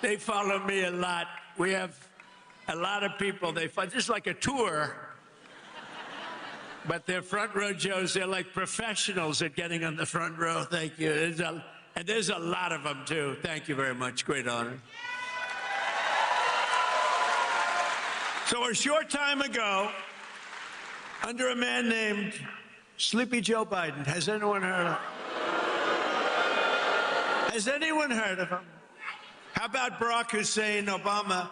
They follow me a lot. We have a lot of people. They follow, just like a tour. But they're front row Joes. They're like professionals at getting on the front row. Thank you. And there's a lot of them, too. Thank you very much. Great honor. So a short time ago, under a man named Sleepy Joe Biden, has anyone heard of him? Has anyone heard of him? How about Barack Hussein Obama?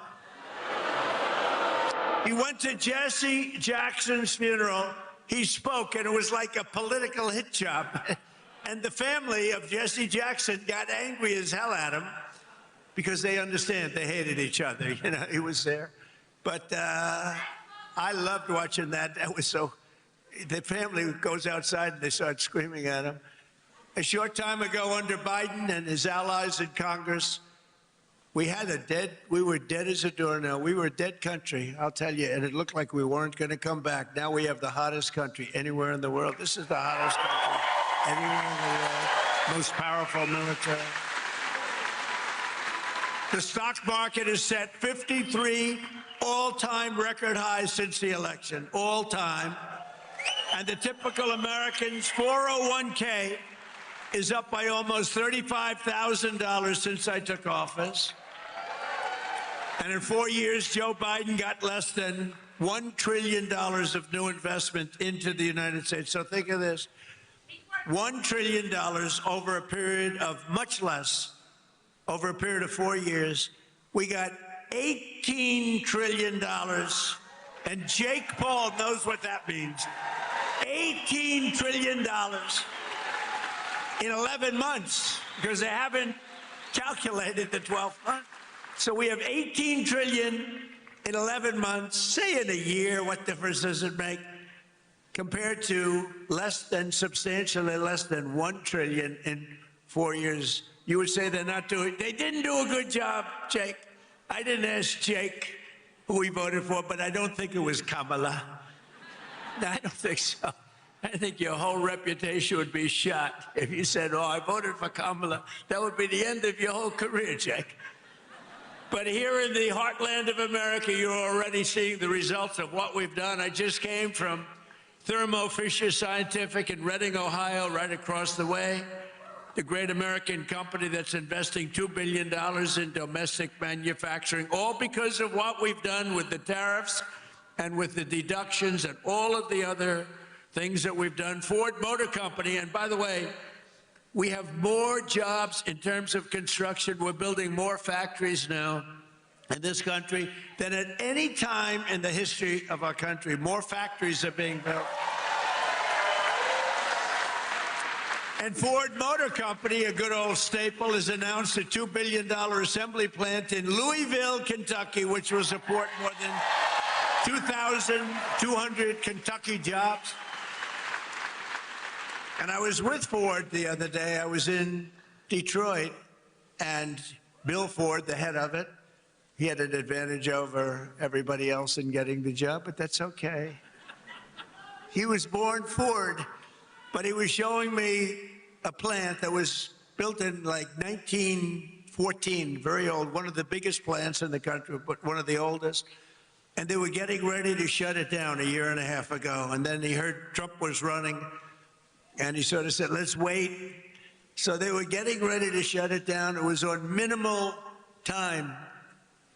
He went to Jesse Jackson's funeral. He spoke, and it was like a political hit job. And the family of Jesse Jackson got angry as hell at him because they understand they hated each other. You know, he was there. But I loved watching that. That was so... The family goes outside and they start screaming at him. A short time ago, under Biden and his allies in Congress, we were dead as a doornail. We were a dead country, I'll tell you, and it looked like we weren't going to come back. Now we have the hottest country anywhere in the world. This is the hottest country anywhere in the world. Most powerful military. The stock market has set 53 all-time record highs since the election, all time. And the typical American's 401k is up by almost $35,000 since I took office. And in 4 years, Joe Biden got less than $1 trillion of new investment into the United States. So think of this, $1 trillion over a period of much less, over a period of 4 years. We got $18 trillion. And Jake Paul knows what that means. $18 trillion in 11 months, because they haven't calculated the 12th month. So we have 18 trillion in 11 months. Say in a year, what difference does it make? Compared to substantially less than 1 trillion in 4 years. You would say they didn't do a good job, Jake. I didn't ask Jake who he voted for, but I don't think it was Kamala. No, I don't think so. I think your whole reputation would be shot if you said, oh, I voted for Kamala. That would be the end of your whole career, Jake. But here in the heartland of America, you're already seeing the results of what we've done. I just came from Thermo Fisher Scientific in Reading, Ohio, right across the way. The great American company that's investing $2 billion in domestic manufacturing, all because of what we've done with the tariffs and with the deductions and all of the other things that we've done. Ford Motor Company, and by the way, we have more jobs in terms of construction. We're building more factories now in this country than at any time in the history of our country. More factories are being built. And Ford Motor Company, a good old staple, has announced a $2 billion assembly plant in Louisville, Kentucky, which will support more than 2,200 Kentucky jobs. And I was with Ford the other day. I was in Detroit, and Bill Ford, the head of it, he had an advantage over everybody else in getting the job, but that's okay. He was born Ford, but he was showing me a plant that was built in like 1914, very old, one of the biggest plants in the country, but one of the oldest. And they were getting ready to shut it down a year and a half ago. And then he heard Trump was running, and he sort of said, let's wait. So they were getting ready to shut it down. It was on minimal time.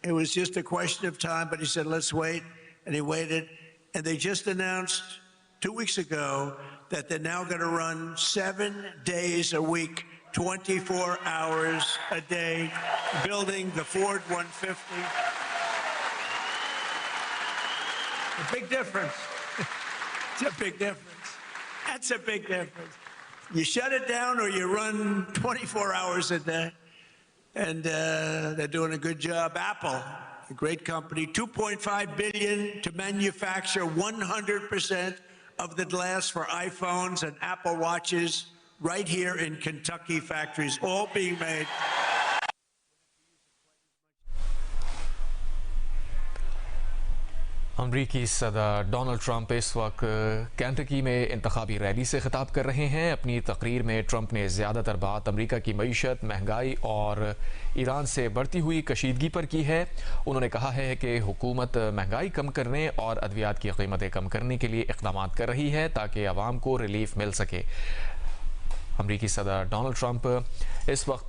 It was just a question of time, but he said, let's wait. And he waited. And they just announced 2 weeks ago that they're now going to run 7 days a week, 24 hours a day, building the Ford 150. A big difference. It's a big difference. That's a big difference. You shut it down or you run 24 hours a day. And they're doing a good job. Apple, a great company, $2.5 billion to manufacture 100% of the glass for iPhones and Apple Watches right here in Kentucky factories, all being made. अमरीकी सदर Donald Trump इस वक्त Kentucky में इंतखाबी rally से खिताब कर रहे हैं। अपनी तकरीर में ट्रंप ने ज़्यादातर बात अमरीका की मईशत, महंगाई और ईरान से बढ़ती हुई कशीदगी पर की है। उन्होंने कहा है कि हुकूमत महंगाई कम करने और अद्वियात की कीमतें कम करने के लिए इक़दाम कर रही है ताकि आवाम को रिलीफ मिल सके। अमरीकी सदर डोनाल्ड ट्रंप इस वक्त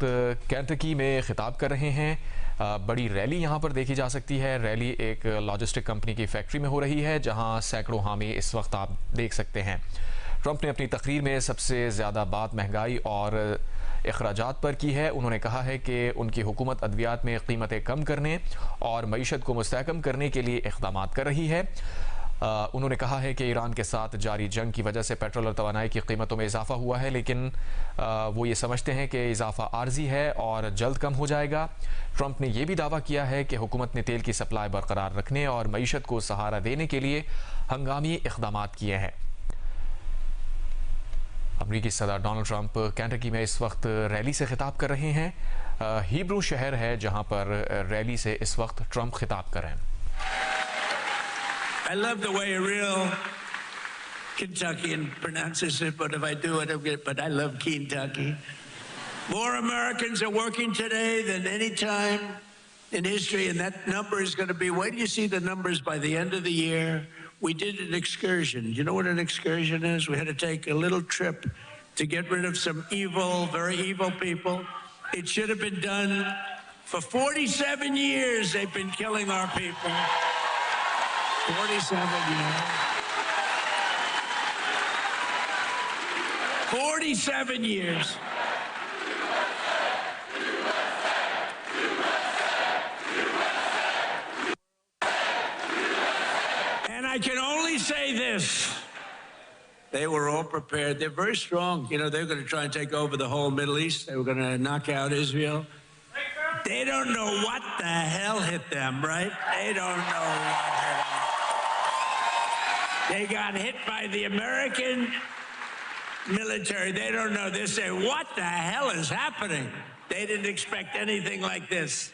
कैंटकी में खिताब कर रहे हैं। बड़ी रैली यहाँ पर देखी जा सकती है। रैली एक लॉजिस्टिक कंपनी की फैक्ट्री में हो रही है जहाँ सैकड़ों हामी इस वक्त आप देख सकते हैं। ट्रंप ने अपनी तकरीर में सबसे ज़्यादा बात महंगाई और अखराजात पर की है। उन्होंने कहा है कि उनकी हुकूमत अद्वियात में कीमतें कम करने और मईशत को मुस्तहकम करने के लिए इक़दाम कर रही है। उन्होंने कहा है कि ईरान के साथ जारी जंग की वजह से पेट्रोल और तवानाई की कीमतों में इजाफा हुआ है, लेकिन वो ये समझते हैं कि इजाफा आर्जी है और जल्द कम हो जाएगा। ट्रंप ने यह भी दावा किया है कि हुकूमत ने तेल की सप्लाई बरकरार रखने और मईशत को सहारा देने के लिए हंगामी इक़दाम किए हैं। अमरीकी सदर डोनाल्ड ट्रंप कैंटकी में इस वक्त रैली से खिताब कर रहे हैं। हिब्रू शहर है जहां पर रैली से इस वक्त ट्रंप खिताब कर रहे हैं। I love the way a real Kentuckian pronounces it, but if I do, I don't get it. But I love Kentucky. More Americans are working today than any time in history, and that number is going to be, wait till you see the numbers by the end of the year. We did an excursion. You know what an excursion is? We had to take a little trip to get rid of some evil, very evil people. It should have been done for 47 years. They've been killing our people. 47 years. 47 years. And I can only say this. They were all prepared. They're very strong. You know, they're going to try and take over the whole Middle East. They were going to knock out Israel. They don't know what the hell hit them, right? They don't know what hit them. They got hit by the American military. They don't know. They say, what the hell is happening? They didn't expect anything like this.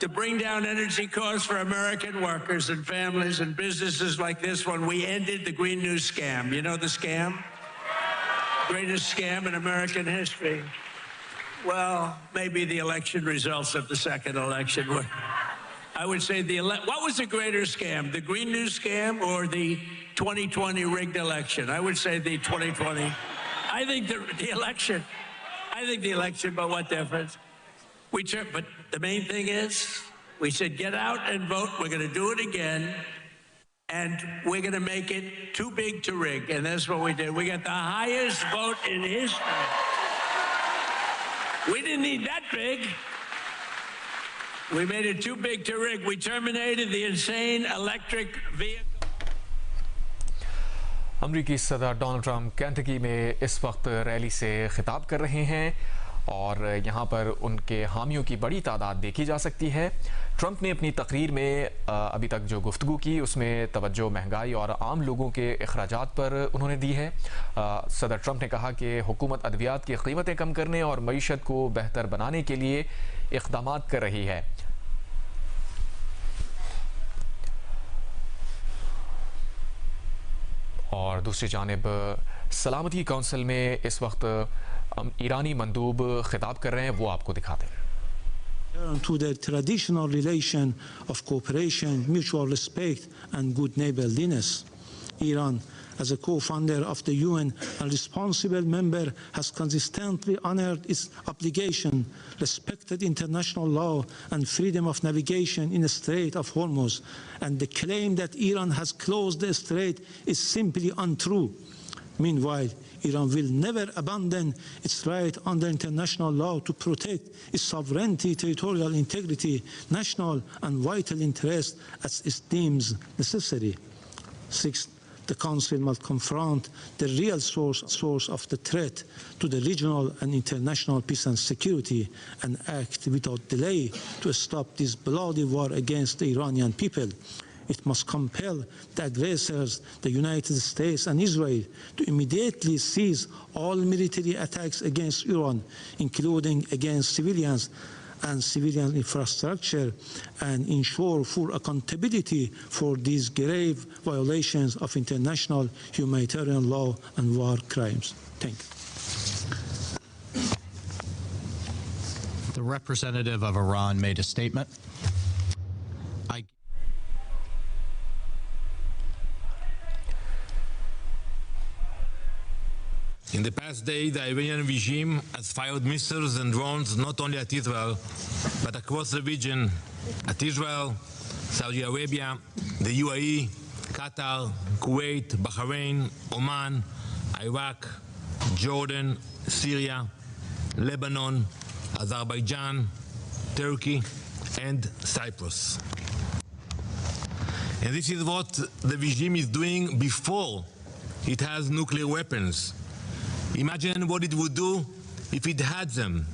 To bring down energy costs for American workers and families and businesses like this one, we ended the Green New Scam. You know the scam? Greatest scam in American history. Well, maybe the election results of the second election were. I would say what was the greater scam, the Green New Scam or the 2020 rigged election? I would say the 2020. I think the election. I think the election, but what difference? But the main thing is, we said, get out and vote. We're going to do it again. And we're going to make it too big to rig. And that's what we did. We got the highest vote in history. We didn't need that big. We made it too big to rig. We terminated the insane electric vehicle. अमरीकी सदर Donald Trump Kentucky में इस वक्त rally से खिताब कर रहे हैं और यहाँ पर उनके हामियों की बड़ी तादाद देखी जा सकती है। ट्रंप ने अपनी तकरीर में अभी तक जो गुफ्तगू की उसमें तवज्जो महंगाई और आम लोगों के अखराजात पर उन्होंने दी है। सदर ट्रंप ने कहा कि हुकूमत अद्वियात की कीमतें कम करने और मईशत को बेहतर बनाने के लिए इक़दाम कर रही है। और दूसरी जानिब सलामती काउंसिल में इस वक्त ईरानी मंदूब खिताब कर रहे हैं, वो आपको दिखाते हैं। To the traditional relation of cooperation, mutual respect and good neighborliness. Iran, as a co-founder of the UN and responsible member, has consistently honored its obligation, respected international law and freedom of navigation in the Strait of Hormuz. And the claim that Iran has closed the strait is simply untrue. Meanwhile, Iran will never abandon its right under international law to protect its sovereignty, territorial integrity, national and vital interests as it deems necessary. Sixth, the Council must confront the real source of the threat to the regional and international peace and security and act without delay to stop this bloody war against the Iranian people. It must compel the aggressors, the United States and Israel, to immediately cease all military attacks against Iran, including against civilians, and civilian infrastructure and ensure full accountability for these grave violations of international humanitarian law and war crimes. Thank you. The representative of Iran made a statement. In the past day, the Iranian regime has fired missiles and drones not only at Israel, but across the region, at Israel, Saudi Arabia, the UAE, Qatar, Kuwait, Bahrain, Oman, Iraq, Jordan, Syria, Lebanon, Azerbaijan, Turkey, and Cyprus. And this is what the regime is doing before it has nuclear weapons. Imagine what it would do if it had them.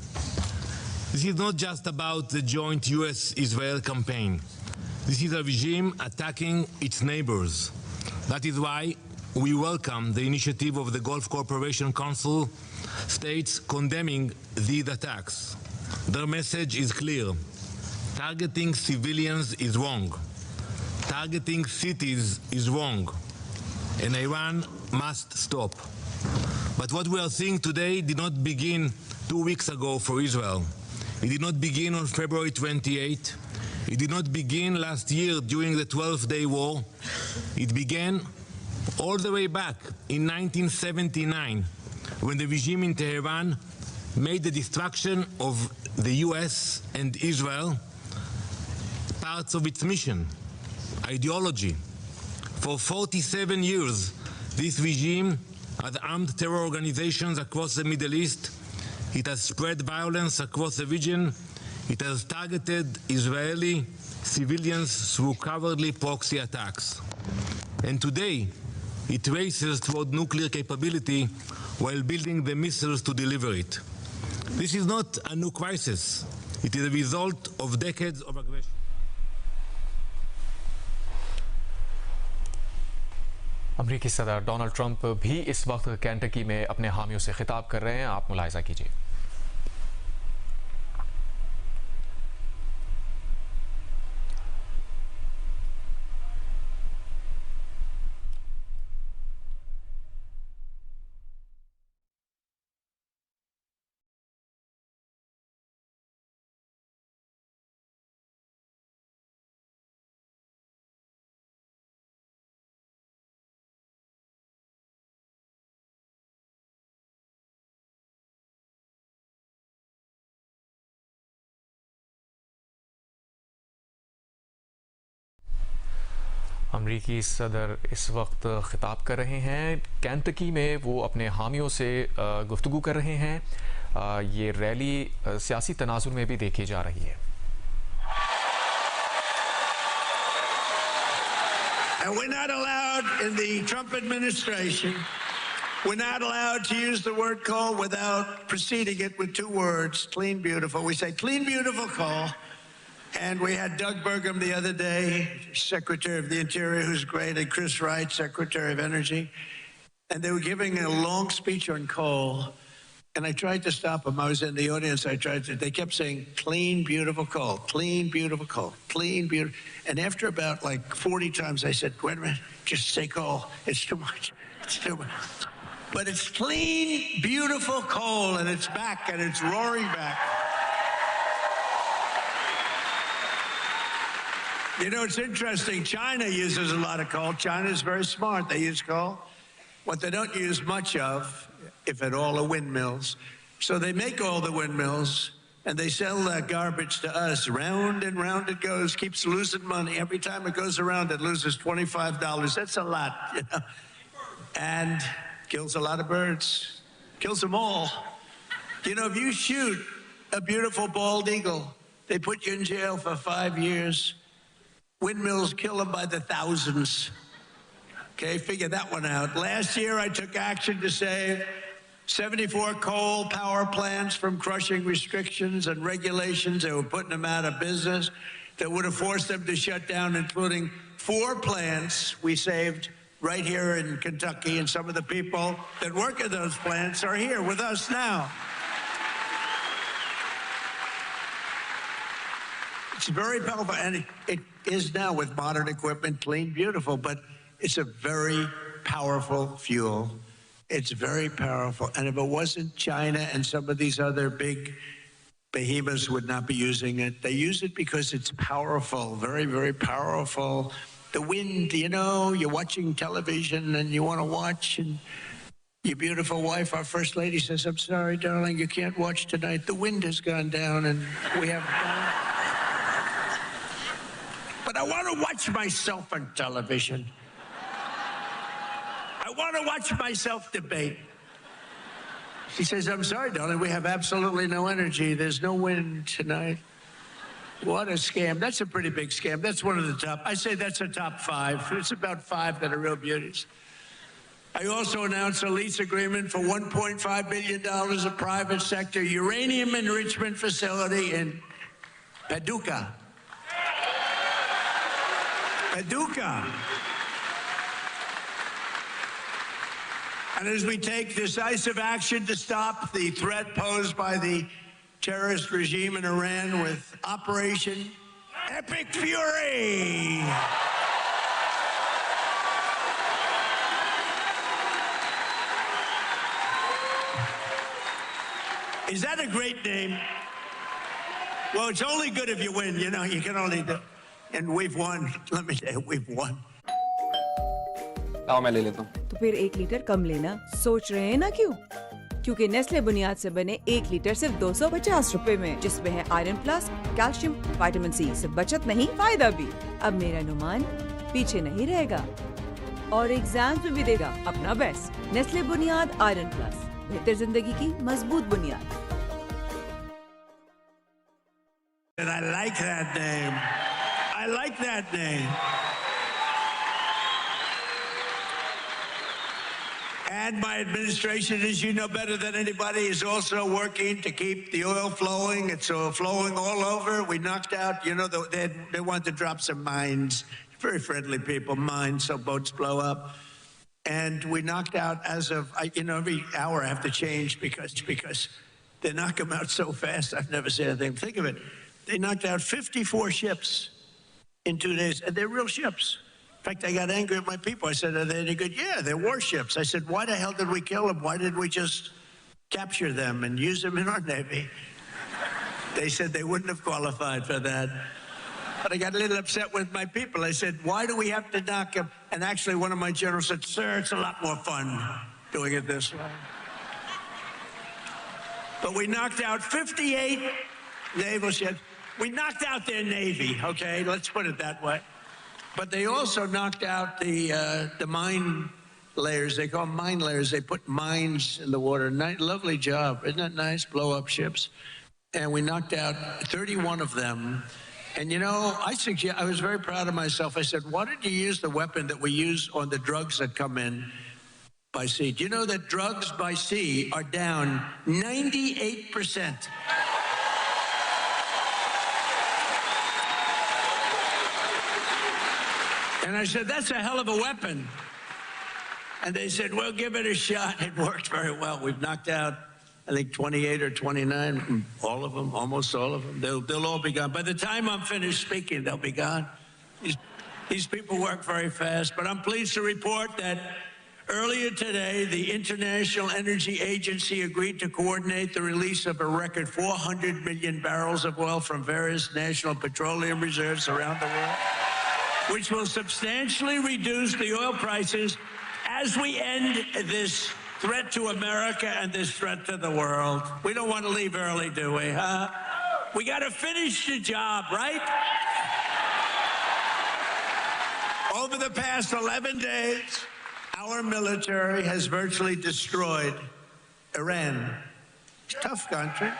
This is not just about the joint US-Israel campaign. This is a regime attacking its neighbors. That is why we welcome the initiative of the Gulf Cooperation Council states condemning these attacks. Their message is clear. Targeting civilians is wrong. Targeting cities is wrong. And Iran must stop. But what we are seeing today did not begin 2 weeks ago for Israel. It did not begin on February 28. It did not begin last year during the 12-day war. It began all the way back in 1979, when the regime in Tehran made the destruction of the US and Israel parts of its mission, ideology. For 47 years, this regime has armed terror organizations across the Middle East. It has spread violence across the region. It has targeted Israeli civilians through cowardly proxy attacks. And today, it races toward nuclear capability while building the missiles to deliver it. This is not a new crisis. It is a result of decades of aggression. अमरीकी सदर Donald Trump भी इस वक्त Kentucky में अपने हामियों से खिताब कर रहे हैं। आप मुलाहिजा कीजिए। अमरीकी सदर इस वक्त ख़िताब कर रहे हैं। केंटकी में वो अपने हामियों से गुफ्तगू कर रहे हैं। ये रैली सियासी तनाजुर में भी देखी जा रही है। And we're not allowed in the Trump administration, we're not allowed to use the word coal without preceding it with two words, clean, beautiful. We say clean, beautiful coal. And we had Doug Burgum the other day, Secretary of the Interior, who's great, and Chris Wright, Secretary of Energy. And they were giving a long speech on coal. And I tried to stop them. I was in the audience. They kept saying, clean, beautiful coal, clean, beautiful coal, clean, beautiful. And after about like 40 times, I said, wait a minute, just say coal. It's too much. It's too much. But it's clean, beautiful coal, and it's back, and it's roaring back. You know, it's interesting. China uses a lot of coal. China is very smart. They use coal. What they don't use much of, if at all, are windmills. So they make all the windmills, and they sell that garbage to us. Round and round it goes, keeps losing money. Every time it goes around, it loses $25. That's a lot, you know. And kills a lot of birds. Kills them all. You know, if you shoot a beautiful bald eagle, they put you in jail for 5 years. Windmills kill them by the thousands. Okay, figure that one out. Last year, I took action to save 74 coal power plants from crushing restrictions and regulations that were putting them out of business, that would have forced them to shut down, including 4 plants we saved right here in Kentucky, and some of the people that work at those plants are here with us now. It's very powerful, and it is now with modern equipment, clean, beautiful, but it's a very powerful fuel. It's very powerful. And if it wasn't China and some of these other big behemoths would not be using it. They use it because it's powerful, very, very powerful. The wind, you know, you're watching television and you want to watch, and your beautiful wife, our First Lady, says, I'm sorry, darling, you can't watch tonight. The wind has gone down and we have... But I want to watch myself on television. I want to watch myself debate. She says, I'm sorry, darling, we have absolutely no energy. There's no wind tonight. What a scam. That's a pretty big scam. That's one of the top. I say that's a top 5. It's about 5 that are real beauties. I also announced a lease agreement for $1.5 billion of private sector uranium enrichment facility in Paducah. Paducah. And as we take decisive action to stop the threat posed by the terrorist regime in Iran with Operation Epic Fury. Is that a great name? Well, it's only good if you win, you know, you can only do. And we've won. Let me tell you, we've won. आओ मैं ले लेता हूँ। तो फिर 1 litre कम लेना सोच रहे हैं ना क्यों? क्योंकि नेस्ले बुनियाद से बने 1 लीटर सिर्फ 250 रुपए में, जिसमें है iron plus, calcium, vitamin C. सिर्फ बचत नहीं, फायदा भी। अब मेरा नुमान पीछे नहीं रहेगा और एग्जाम्स में भी देगा अपना बेस्ट। नेस्ले बुनियाद आयरन प्लस, बेहतर जिंदगी की मजबूत बुनियाद। And I like that name. I like that name. And my administration, as you know better than anybody, is also working to keep the oil flowing. It's flowing all over. We knocked out, you know, they wanted to drop some mines. Very friendly people, mines, so boats blow up. And we knocked out, as of, you know, every hour I have to change because they knock them out so fast. I've never seen anything. Think of it. They knocked out 54 ships in 2 days, and they're real ships. In fact, I got angry at my people. I said, are they any good? Yeah, they're warships. I said, why the hell did we kill them? Why didn't we just capture them and use them in our Navy? They said they wouldn't have qualified for that. But I got a little upset with my people. I said, why do we have to knock them? And actually, one of my generals said, sir, it's a lot more fun doing it this way. But we knocked out 58 naval ships. We knocked out their Navy, okay? Let's put it that way. But they also knocked out the mine layers. They call them mine layers. They put mines in the water. Lovely job. Isn't that nice? Blow up ships. And we knocked out 31 of them. And, you know, I was very proud of myself. I said, why did you use the weapon that we use on the drugs that come in by sea? Do you know that drugs by sea are down 98%? And I said, that's a hell of a weapon. And they said, well, give it a shot. It worked very well. We've knocked out, I think, 28 or 29, all of them, almost all of them. They'll all be gone. By the time I'm finished speaking, they'll be gone. These people work very fast. But I'm pleased to report that earlier today, the International Energy Agency agreed to coordinate the release of a record 400 million barrels of oil from various national petroleum reserves around the world, which will substantially reduce the oil prices as we end this threat to America and this threat to the world. We don't want to leave early, do we, huh? We got to finish the job, right? Over the past 11 days, our military has virtually destroyed Iran. It's a tough country.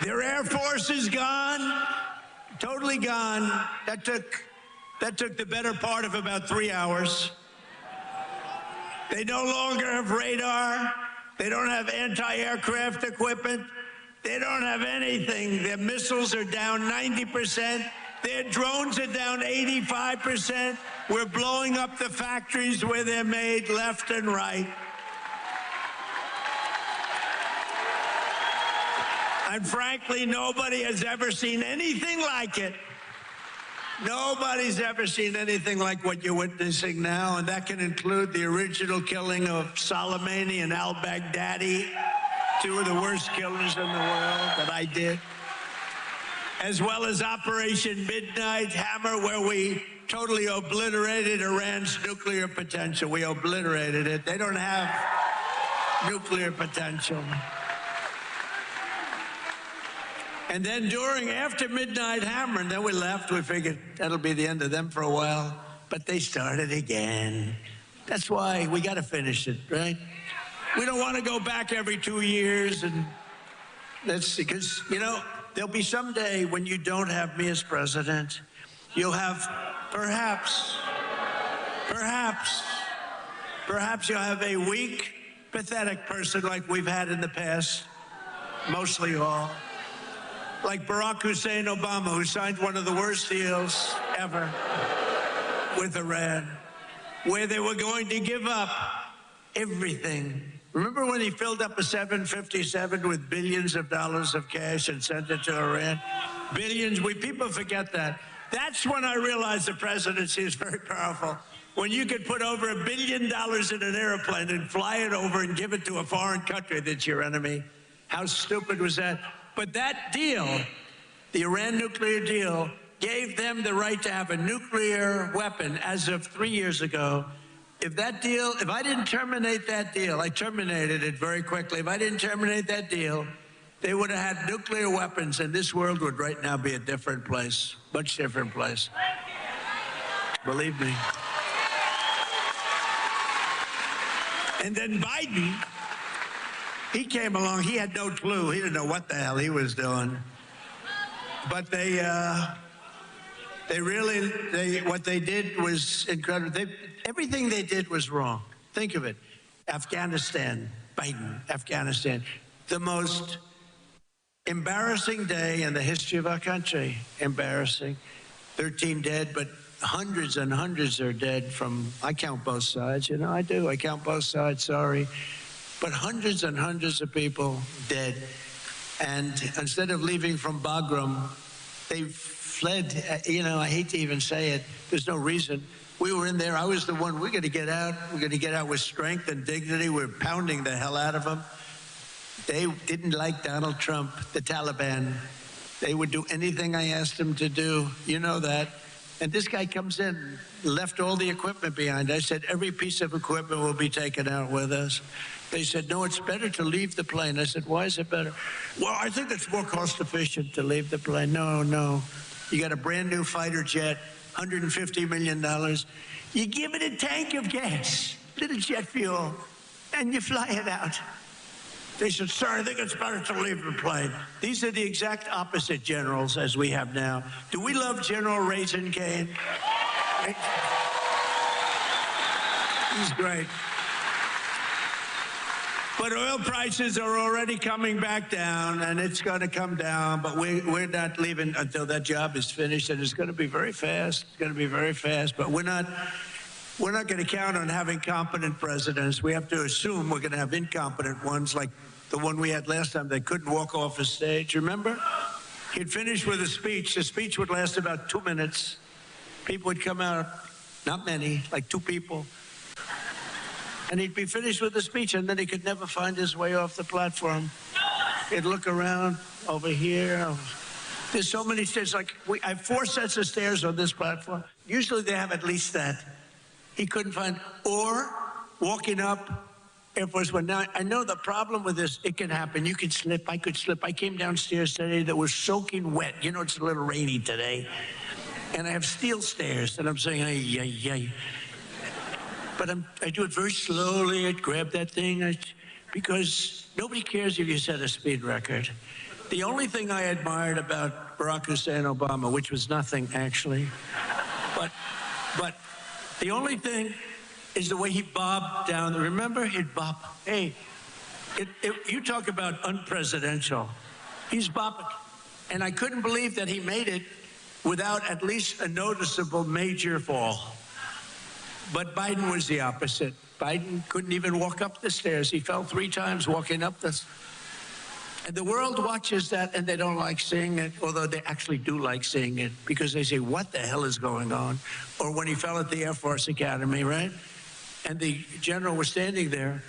Their Air Force is gone. Totally gone. That took the better part of about 3 hours. They no longer have radar. They don't have anti-aircraft equipment. They don't have anything. Their missiles are down 90%. Their drones are down 85%. We're blowing up the factories where they're made left and right. And frankly, nobody has ever seen anything like it. Nobody's ever seen anything like what you're witnessing now, and that can include the original killing of Soleimani and al-Baghdadi, two of the worst killers in the world that I did, as well as Operation Midnight Hammer, where we totally obliterated Iran's nuclear potential. We obliterated it. They don't have nuclear potential. And then after Midnight Hammer, and then we left, we figured that'll be the end of them for a while. But they started again. That's why we got to finish it, right? We don't want to go back every 2 years. And that's because, you know, there'll be some day when you don't have me as president. You'll have, perhaps you'll have a weak, pathetic person like we've had in the past, mostly all. Like Barack Hussein Obama, who signed one of the worst deals ever with Iran, where they were going to give up everything. Remember when he filled up a 757 with billions of dollars of cash and sent it to Iran? Billions. People forget that. That's when I realized the presidency is very powerful. When you could put over $1 billion in an airplane and fly it over and give it to a foreign country that's your enemy. How stupid was that? But that deal, the Iran nuclear deal, gave them the right to have a nuclear weapon as of 3 years ago. If I didn't terminate that deal, I terminated it very quickly. If I didn't terminate that deal, they would have had nuclear weapons, and this world would right now be a different place, much different place. Believe me. And then Biden, he came along. He had no clue. He didn't know what the hell he was doing. But what they did was incredible. Everything they did was wrong. Think of it. Afghanistan, Biden, Afghanistan, the most embarrassing day in the history of our country. Embarrassing. 13 dead, but hundreds and hundreds are dead from, I count both sides, you know, I do. I count both sides, sorry. But hundreds and hundreds of people dead. And instead of leaving from Bagram, they fled. You know, I hate to even say it. There's no reason. We were in there. I was the one. We're going to get out. We're going to get out with strength and dignity. We're pounding the hell out of them. They didn't like Donald Trump, the Taliban. They would do anything I asked them to do. You know that. And this guy comes in, left all the equipment behind. I said, every piece of equipment will be taken out with us. They said, no, it's better to leave the plane. I said, why is it better? Well, I think it's more cost efficient to leave the plane. No. You got a brand new fighter jet, $150 million. You give it a tank of gas, little jet fuel, and you fly it out. They said, sir, I think it's better to leave the plane. These are the exact opposite generals as we have now. Do we love General Raisin Cane? He's great. But oil prices are already coming back down, and it's going to come down. But we're not leaving until that job is finished, and it's going to be very fast. It's going to be very fast. But we're not going to count on having competent presidents. We have to assume we're going to have incompetent ones, like the one we had last time. They couldn't walk off a stage. Remember? He'd finish with a speech. The speech would last about 2 minutes. People would come out, not many, like 2 people. And he'd be finished with the speech, and then he could never find his way off the platform. He'd look around over here. There's so many stairs. Like I have 4 sets of stairs on this platform. Usually they have at least that. He couldn't find, or walking up Air Force One. Now, I know the problem with this, it can happen. You can slip. I could slip. I came downstairs today that was soaking wet. You know, it's a little rainy today. And I have steel stairs, and I'm saying, ay. But I do it very slowly. I'd grab that thing because nobody cares if you set a speed record. The only thing I admired about Barack Hussein Obama, which was nothing actually, but the only thing is the way he bobbed down. Remember, he'd bob. Hey, you talk about unpresidential. He's bobbing, and I couldn't believe that he made it without at least a noticeable major fall. But Biden was the opposite. Biden couldn't even walk up the stairs. He fell 3 times walking up this. And the world watches that and they don't like seeing it, although they actually do like seeing it, because they say, what the hell is going on? Or when he fell at the Air Force Academy, right? And the general was standing there,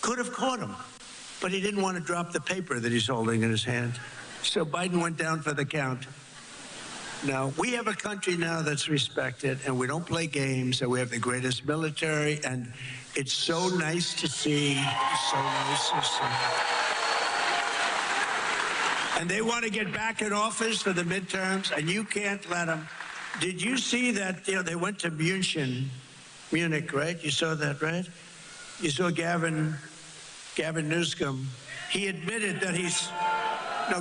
could have caught him, but he didn't want to drop the paper that he's holding in his hand. So Biden went down for the count. Now, we have a country now that's respected, and we don't play games, and we have the greatest military, and it's so nice to see. It's so nice to see. And they want to get back in office for the midterms, and you can't let them. Did you see that, they went to Munich, right? You saw that, right? You saw Gavin Newsom. He admitted that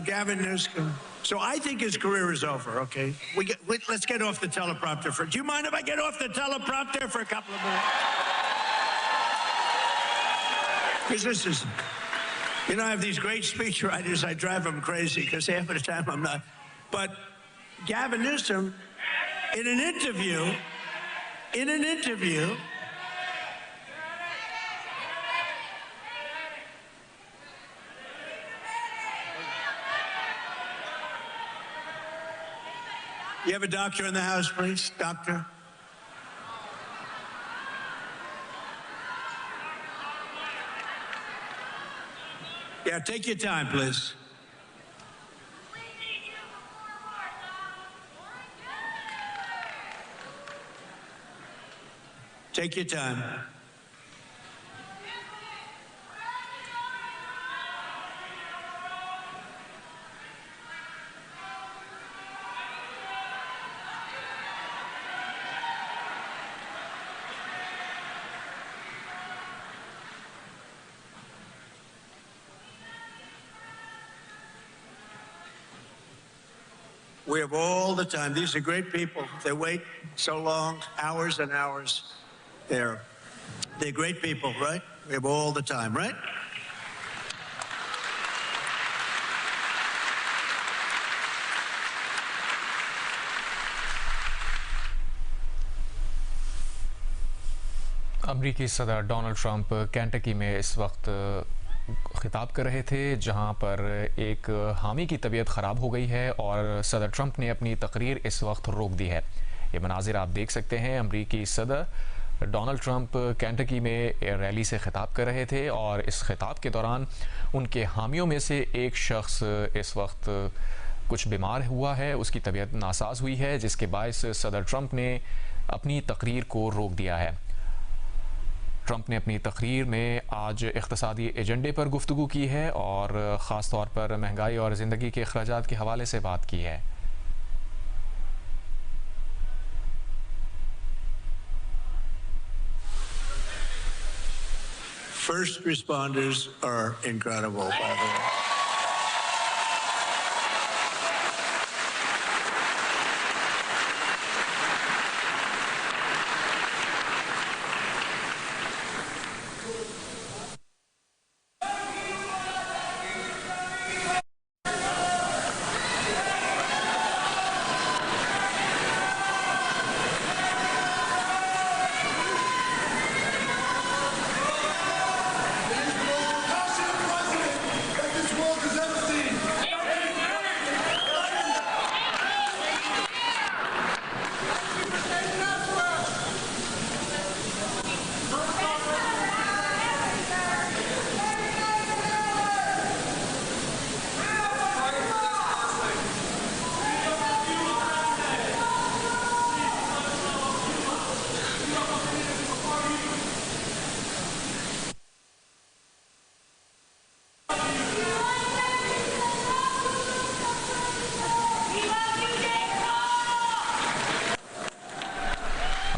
Gavin Newsom. So I think his career is over, okay? Let's get off the teleprompter do you mind if I get off the teleprompter for a couple of minutes? Because this is, I have these great speech writers. I drive them crazy because half of the time I'm not. But Gavin Newsom, in an interview, you have a doctor in the house, please? Doctor? Yeah, take your time, please. Take your time. We have all the time. These are great people. They wait so long, hours and hours. They're great people, right? We have all the time, right? अमरीकी सदर Donald Trump Kentucky में इस वक्त खिताब कर रहे थे, जहां पर एक हामी की तबीयत ख़राब हो गई है और सदर ट्रंप ने अपनी तकरीर इस वक्त रोक दी है। ये मनाजिर आप देख सकते हैं। अमरीकी सदर डोनाल्ड ट्रंप केंटकी में रैली से खिताब कर रहे थे और इस खिताब के दौरान उनके हामियों में से एक शख्स इस वक्त कुछ बीमार हुआ है, उसकी तबीयत नासाज हुई है, जिसके बायस सदर ट्रंप ने अपनी तकरीर को रोक दिया है। ट्रंप ने अपनी तकरीर में आज इक़्तिसादी एजेंडे पर गुफ्तगू की है और ख़ास तौर पर महंगाई और ज़िंदगी के अखराजात के हवाले से बात की है। First responders are incredible, by the way.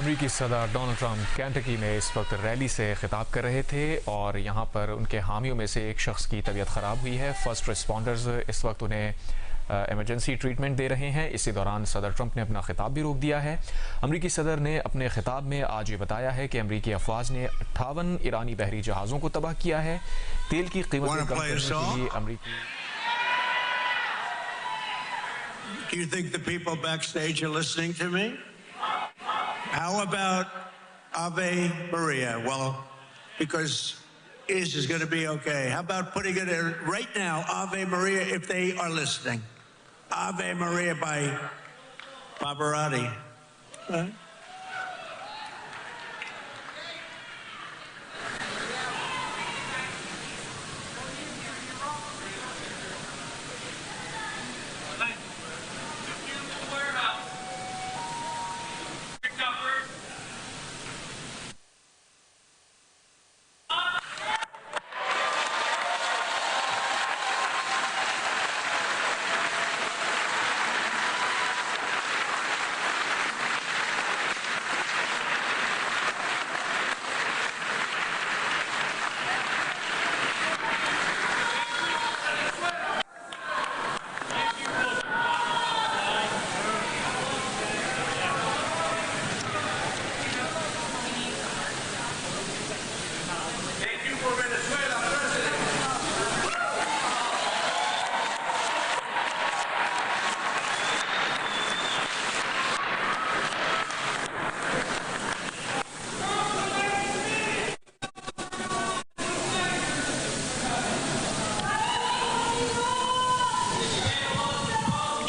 अमरीकी सदर डोनाल्ड ट्रंप केंटकी में इस वक्त रैली से खिताब कर रहे थे और यहाँ पर उनके हामियों में से एक शख्स की तबीयत ख़राब हुई है। फर्स्ट रिस्पॉन्डर्स इस वक्त उन्हें इमरजेंसी ट्रीटमेंट दे रहे हैं। इसी दौरान सदर ट्रंप ने अपना खिताब भी रोक दिया है। अमरीकी सदर ने अपने खिताब में आज ये बताया है कि अमरीकी अफवाज ने 58 ईरानी बहरी जहाज़ों को तबाह किया है। तेल की कीमतें कम करने के लिए अमरीकी Do you think the people backstage are listening to me? How about Ave Maria? Well, because is going to be okay. How about putting it in right now, Ave Maria, if they are listening. Ave Maria by Pavarotti. Right?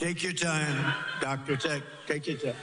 Take your time, Dr. Take your time.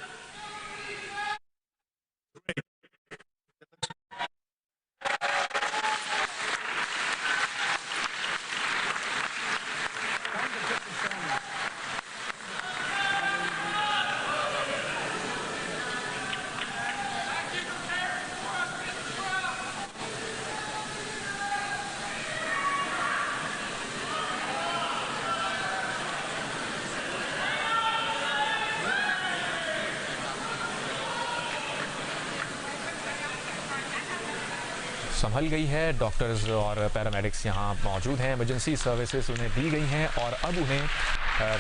संभल गई है। Doctors और paramedics यहाँ मौजूद हैं। Emergency services उन्हें दी गई हैं और अब उन्हें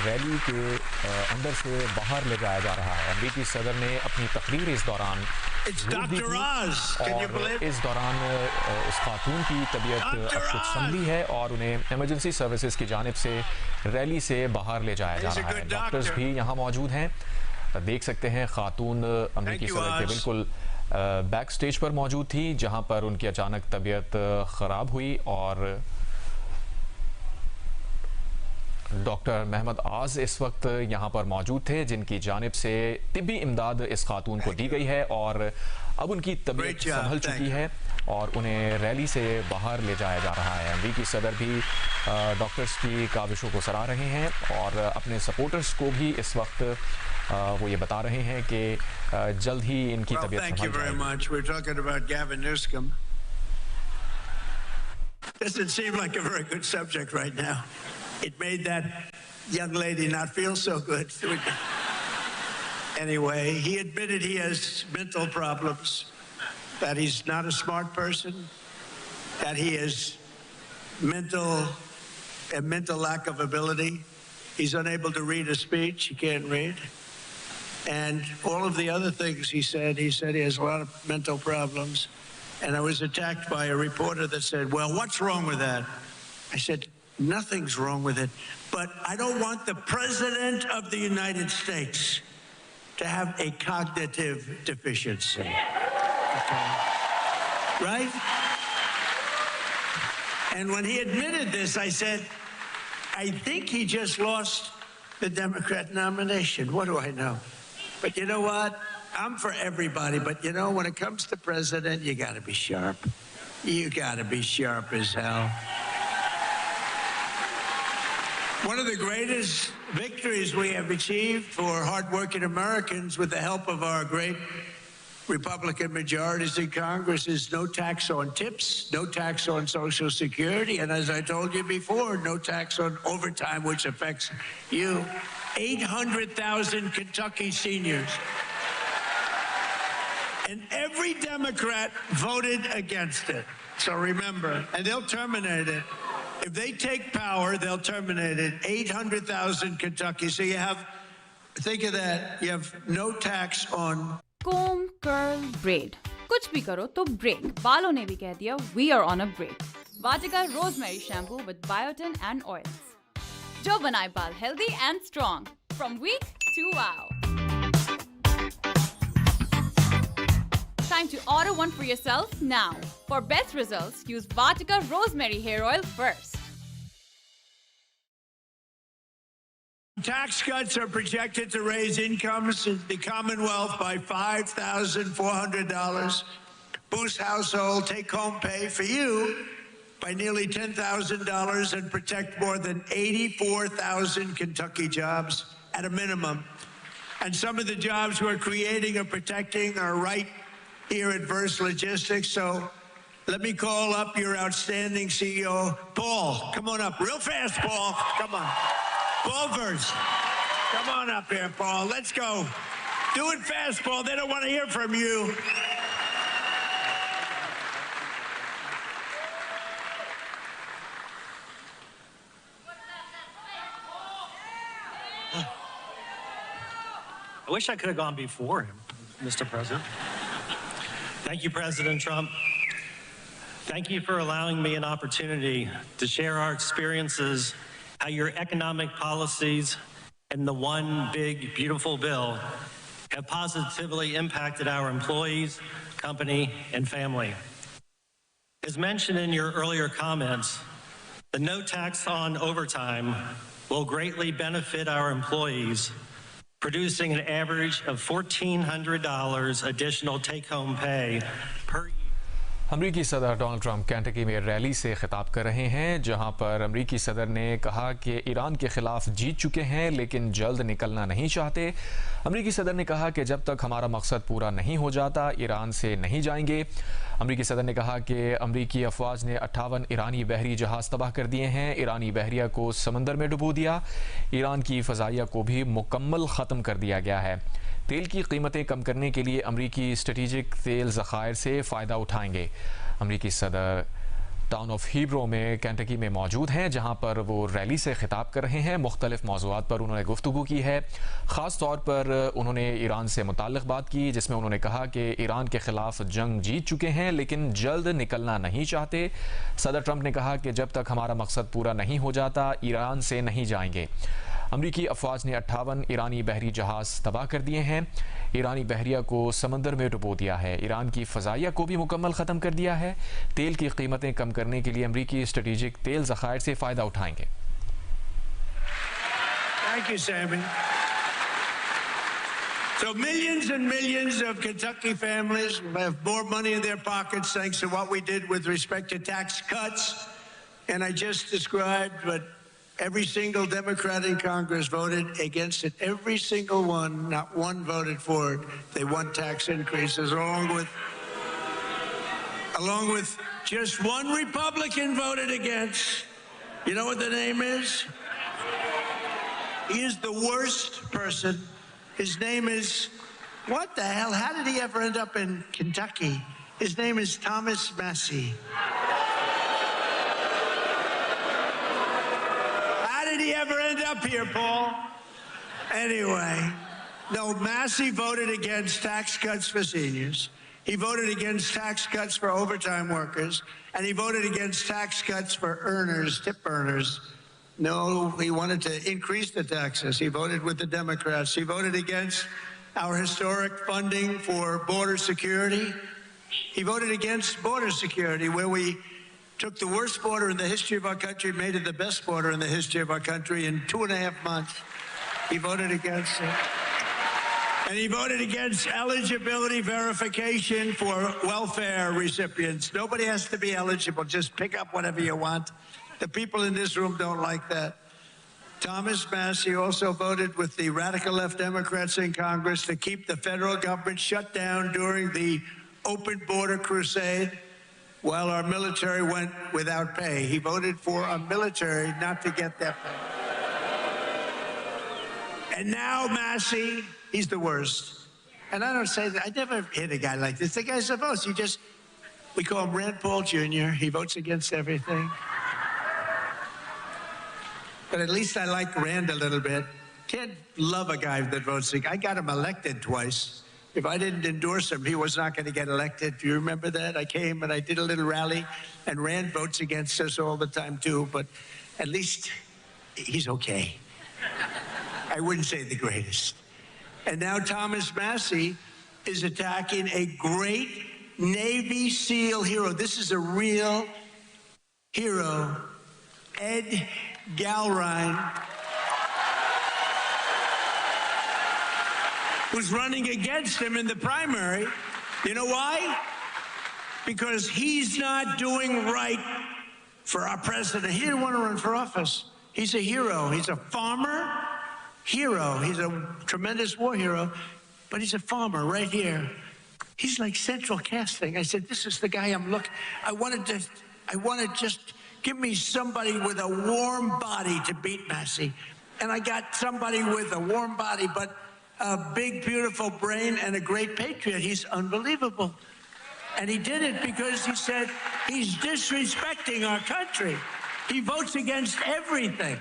रैली के अंदर से बाहर ले जाया जा रहा है। अमेरिकी सदर ने अपनी तकरीर इस दौरान और इस दौरान इस खातून की तबीयत अब कुछ संभली है और उन्हें इमरजेंसी सर्विसेज की जानिब से रैली से बाहर ले जाया जा रहा है। डॉक्टर्स भी यहाँ मौजूद हैं। देख सकते हैं खातून अमेरिकी सदर के बिल्कुल बैक स्टेज पर मौजूद थी, जहां पर उनकी अचानक तबीयत ख़राब हुई और डॉक्टर महमद आज़ इस वक्त यहां पर मौजूद थे, जिनकी जानिब से तिब्बी इमदाद इस खातून को दी गई है और अब उनकी तबीयत संभल चुकी है और उन्हें रैली से बाहर ले जाया जा रहा है। अमेरिकी सदर भी डॉक्टर्स की काविशों को सराह रहे हैं और अपने सपोर्टर्स को भी इस वक्त वो ये बता रहे हैं कि जल्द ही इनकी तबीयत संभल जाएगी। Doesn't seem like a very good subject right now. It made that young lady not feel so good. Anyway, he admitted he has mental problems, that he's not a smart person, that he has a mental lack of ability. He's unable to read a speech. He can't read. And all of the other things he said he has a lot of mental problems. And I was attacked by a reporter that said, well, what's wrong with that? I said, nothing's wrong with it. But I don't want the President of the United States to have a cognitive deficiency. Okay. Right? And when he admitted this, I said, I think he just lost the Democrat nomination. What do I know? But you know what? I'm for everybody, but you know, when it comes to president, you got to be sharp. You got to be sharp as hell. One of the greatest victories we have achieved for hardworking Americans with the help of our great Republican majorities in Congress is no tax on tips, no tax on Social Security, and as I told you before, no tax on overtime, which affects you. 800,000 Kentucky seniors. And every Democrat voted against it. So remember, and they'll terminate it. If they take power, they'll terminate it. 800,000 Kentucky. So you have, think of that, you have no tax on comb, curl, braid. कुछ भी करो तो break. बालों ने भी कह दिया we are on a break. Vatika Rosemary Shampoo with biotin and oils. जो बनाए बाल healthy and strong. From weak to wow. time to order one for yourself now. For best results, use Vatika Rosemary Hair Oil first. Tax cuts are projected to raise incomes in the Commonwealth by $5,400, boost household take-home pay for you by nearly $10,000, and protect more than 84,000 Kentucky jobs at a minimum. And some of the jobs we're creating or protecting are right here at Verse Logistics. So let me call up your outstanding CEO, Paul. Come on up real fast, Paul. Come on. Paul Verse. Come on up here, Paul. Let's go. Do it fast, Paul. They don't want to hear from you. I wish I could have gone before him, Mr. President. Thank you, President Trump. Thank you for allowing me an opportunity to share our experiences, how your economic policies and the one big, beautiful bill have positively impacted our employees, company, and family. As mentioned in your earlier comments, the no tax on overtime will greatly benefit our employees, producing an average of $1,400 additional take-home pay per year. अमरीकी सदर Donald Trump Kentucky में rally से खिताब कर रहे हैं, जहां पर अमरीकी सदर ने कहा कि ईरान के खिलाफ जीत चुके हैं लेकिन जल्द निकलना नहीं चाहते। अमरीकी सदर ने कहा कि जब तक हमारा मकसद पूरा नहीं हो जाता ईरान से नहीं जाएंगे। अमरीकी सदर ने कहा कि अमरीकी अफवाज ने 58 ईरानी बहरी जहाज़ तबाह कर दिए हैं, ईरानी बहरिया को समंदर में डुबो दिया, ईरान की फ़ज़ाइया को भी मुकम्मल ख़त्म कर दिया गया है। तेल की कीमतें कम करने के लिए अमरीकी स्ट्रेटेजिक तेल ज़खायर से फ़ायदा उठाएंगे। अमरीकी सदर टाउन ऑफ हीब्रो में कैंटकी में मौजूद हैं, जहां पर वो रैली से खिताब कर रहे हैं। मुख्तलिफ मौज़ूआत पर उन्होंने गुफ्तगू की है। ख़ास तौर पर उन्होंने ईरान से मुताल्लिक़ बात की, जिसमें उन्होंने कहा कि ईरान के ख़िलाफ़ जंग जीत चुके हैं लेकिन जल्द निकलना नहीं चाहते। सदर ट्रंप ने कहा कि जब तक हमारा मकसद पूरा नहीं हो जाता ईरान से नहीं जाएंगे। अमरीकी अफवाज ने 58 ईरानी बहरी जहाज़ तबाह कर दिए हैं, ईरानी बहरिया को समंदर में डुबो दिया है, ईरान की फ़ज़ाइया को भी मुकम्मल ख़त्म कर दिया है। तेल की कीमतें कम करने के लिए अमरीकी स्ट्रेटेजिक तेल ज़खायर से फ़ायदा उठाएंगे। Thank you, Sandmann. So millions and millions of Kentucky families have more money in their pockets thanks to what we did with respect to tax cuts. And I just described, but every single Democrat in Congress voted against it. Every single one, not one voted for it. They want tax increases, along with just one Republican voted against. You know what the name is? He is the worst person. His name is, what the hell? How did he ever end up in Kentucky? His name is Thomas Massie. Did he ever end up here, Paul? Anyway, no, Massie voted against tax cuts for seniors. He voted against tax cuts for overtime workers, and he voted against tax cuts for earners, tip earners. No, he wanted to increase the taxes. He voted with the Democrats. He voted against our historic funding for border security. He voted against border security, where we took the worst border in the history of our country, made it the best border in the history of our country in 2.5 months. He voted against it. And he voted against eligibility verification for welfare recipients. Nobody has to be eligible. Just pick up whatever you want. The people in this room don't like that. Thomas Massie also voted with the radical left Democrats in Congress to keep the federal government shut down during the open border crusade, while our military went without pay. He voted for our military not to get that pay. And now Massie, he's the worst. And I don't say that, I never hit a guy like this. The guy's supposed, we call him Rand Paul Jr. He votes against everything. But at least I like Rand a little bit. Can't love a guy that votes against. I got him elected twice. If I didn't endorse him, he was not going to get elected. Do you remember that? I came and I did a little rally, and Rand votes against us all the time, too. But at least he's okay. I wouldn't say the greatest. And now Thomas Massie is attacking a great Navy SEAL hero. This is a real hero, Ed Galrine, who's running against him in the primary. You know why? Because he's not doing right for our president. He didn't want to run for office. He's a hero. He's a farmer hero. He's a tremendous war hero, but he's a farmer right here. He's like central casting. I said, this is the guy I'm looking. I want to just give me somebody with a warm body to beat Massey. And I got somebody with a warm body, but a big, beautiful brain and a great patriot. He's unbelievable. And he did it because he said he's disrespecting our country. He votes against everything.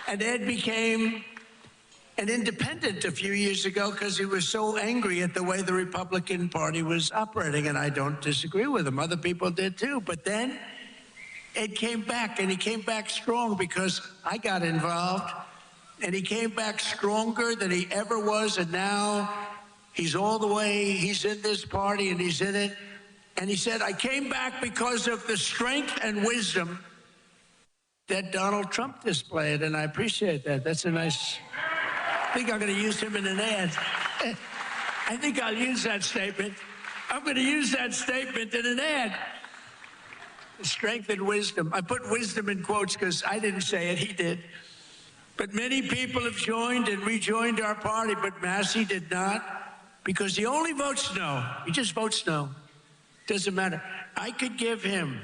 And Ed became an independent a few years ago because he was so angry at the way the Republican Party was operating. And I don't disagree with him. Other people did too. But then Ed came back, and he came back strong because I got involved. And he came back stronger than he ever was. And now he's all the way, he's in this party and he's in it. And he said, I came back because of the strength and wisdom that Donald Trump displayed. And I appreciate that. That's a nice, I think I'm going to use him in an ad. I think I'll use that statement. I'm going to use that statement in an ad. Strength and wisdom. I put wisdom in quotes because I didn't say it, he did. But many people have joined and rejoined our party, but Massey did not, because he only votes no. He just votes no. Doesn't matter. I could give him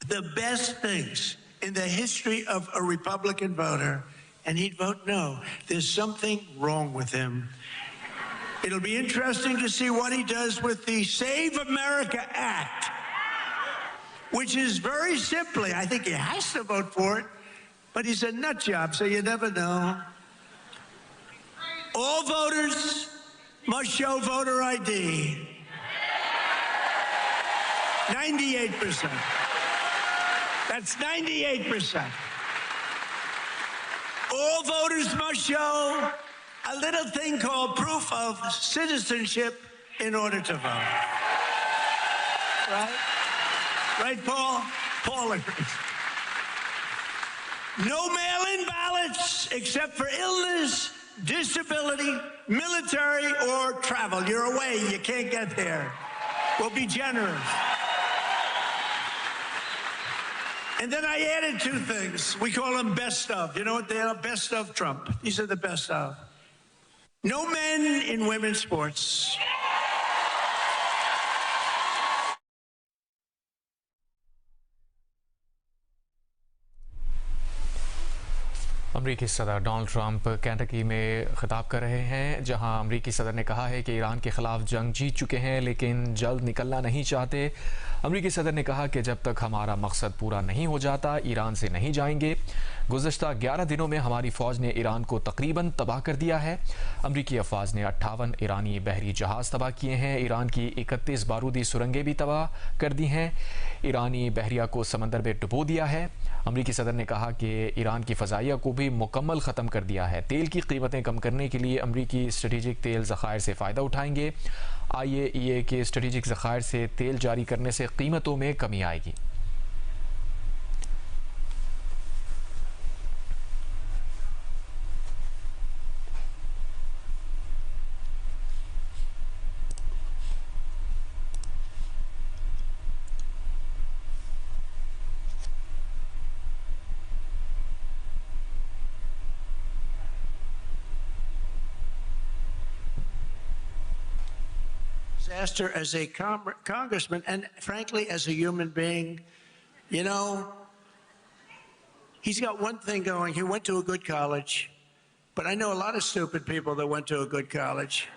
the best things in the history of a Republican voter, and he'd vote no. There's something wrong with him. It'll be interesting to see what he does with the Save America Act, which is very simply, I think he has to vote for it, but he's a nut job, so you never know. All voters must show voter ID. 98%. That's 98%. All voters must show a little thing called proof of citizenship in order to vote. Right? Right, Paul? Paul agrees. No mail-in ballots except for illness, disability, military, or travel. You're away. You can't get there. We'll be generous. And then I added two things. We call them best of. You know what they are? Best of Trump. These are the best of. No men in women's sports. अमरीकी सदर Donald Trump Kentucky में खिताब कर रहे हैं, जहां अमरीकी सदर ने कहा है कि ईरान के खिलाफ जंग जीत चुके हैं लेकिन जल्द निकलना नहीं चाहते। अमरीकी सदर ने कहा कि जब तक हमारा मकसद पूरा नहीं हो जाता ईरान से नहीं जाएंगे। गुज़श्ता 11 दिनों में हमारी फ़ौज ने ईरान को तकरीबन तबाह कर दिया है। अमरीकी अफवाज ने 58 ईरानी बहरी जहाज़ तबाह किए हैं। ईरान की 31 बारूदी सुरंगें भी तबाह कर दी हैं। ईरानी बहरिया को समंदर में डुबो दिया है। अमरीकी सदर ने कहा कि ईरान की फ़ज़ाइया को भी मुकम्मल ख़त्म कर दिया है। तेल की कीमतें कम करने के लिए अमरीकी स्ट्रेटेजिक तेल ज़खायर से फ़ायदा उठाएंगे। IAEA के स्ट्रेटेजिक ज़खायर से तेल जारी करने से कीमतों में कमी आएगी। Disaster as a congressman and, frankly, as a human being. You know, he's got one thing going. He went to a good college, but I know a lot of stupid people that went to a good college.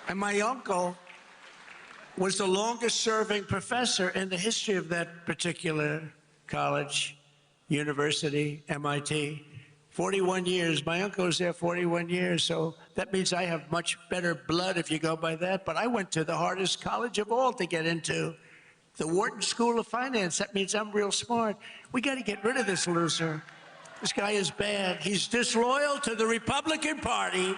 And my uncle was the longest-serving professor in the history of that particular college, university, MIT. 41 years. My uncle was there 41 years, so that means I have much better blood if you go by that. But I went to the hardest college of all to get into, the Wharton School of Finance. That means I'm real smart. We got to get rid of this loser. This guy is bad. He's disloyal to the Republican Party.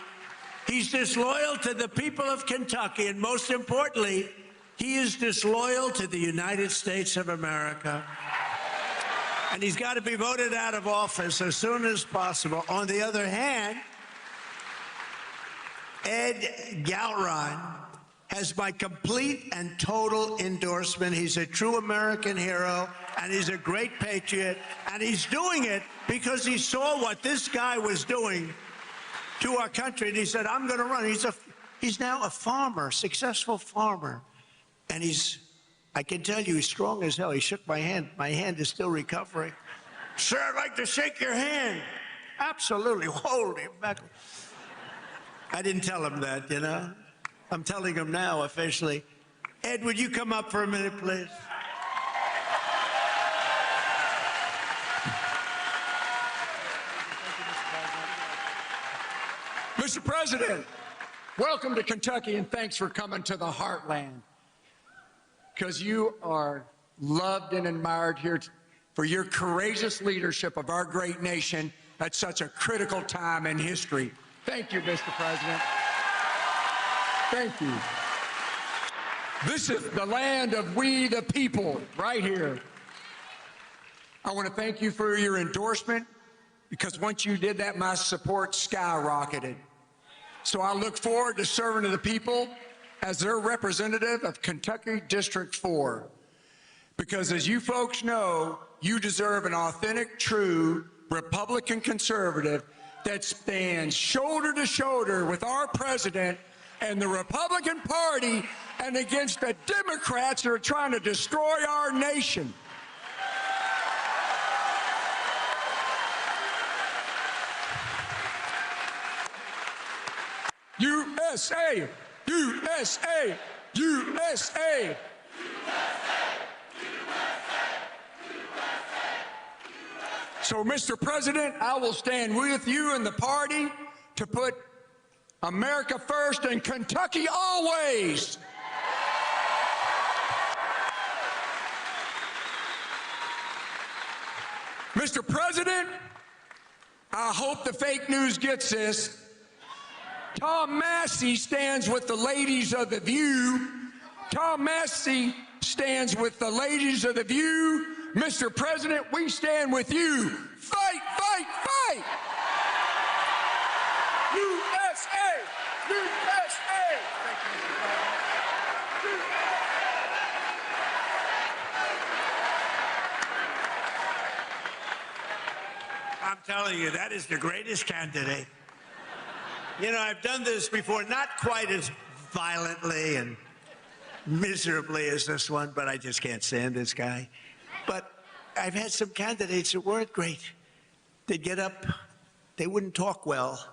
He's disloyal to the people of Kentucky, and most importantly, he is disloyal to the United States of America. And he's got to be voted out of office as soon as possible. On the other hand, Ed Galron has my complete and total endorsement. He's a true American hero, and he's a great patriot, and he's doing it because he saw what this guy was doing to our country, and he said, I'm going to run. He's now a farmer, successful farmer, and I can tell you, he's strong as hell. He shook my hand. My hand is still recovering. Sir, I'd like to shake your hand. Absolutely. Holy mackerel. I didn't tell him that, you know. I'm telling him now officially. Ed, would you come up for a minute, please? Mr. President, welcome to Kentucky, and thanks for coming to the heartland. Because you are loved and admired here for your courageous leadership of our great nation at such a critical time in history. Thank you, Mr. President. Thank you. This is the land of we the people, right here. I want to thank you for your endorsement, because once you did that, my support skyrocketed. So I look forward to serving to the people as their representative of Kentucky District 4. Because as you folks know, you deserve an authentic, true Republican conservative that stands shoulder to shoulder with our president and the Republican Party and against the Democrats that are trying to destroy our nation. USA! USA! USA! So, Mr. President, I will stand with you and the party to put America first and Kentucky always. Mr. President, I hope the fake news gets this. Tom Massey stands with the ladies of The View. Tom Massey stands with the ladies of The View. Mr. President, we stand with you. Fight, fight, fight! USA! USA! I'm telling you, that is the greatest candidate. You know, I've done this before, not quite as violently and miserably as this one, but I just can't stand this guy. But I've had some candidates that weren't great. They'd get up, they wouldn't talk well,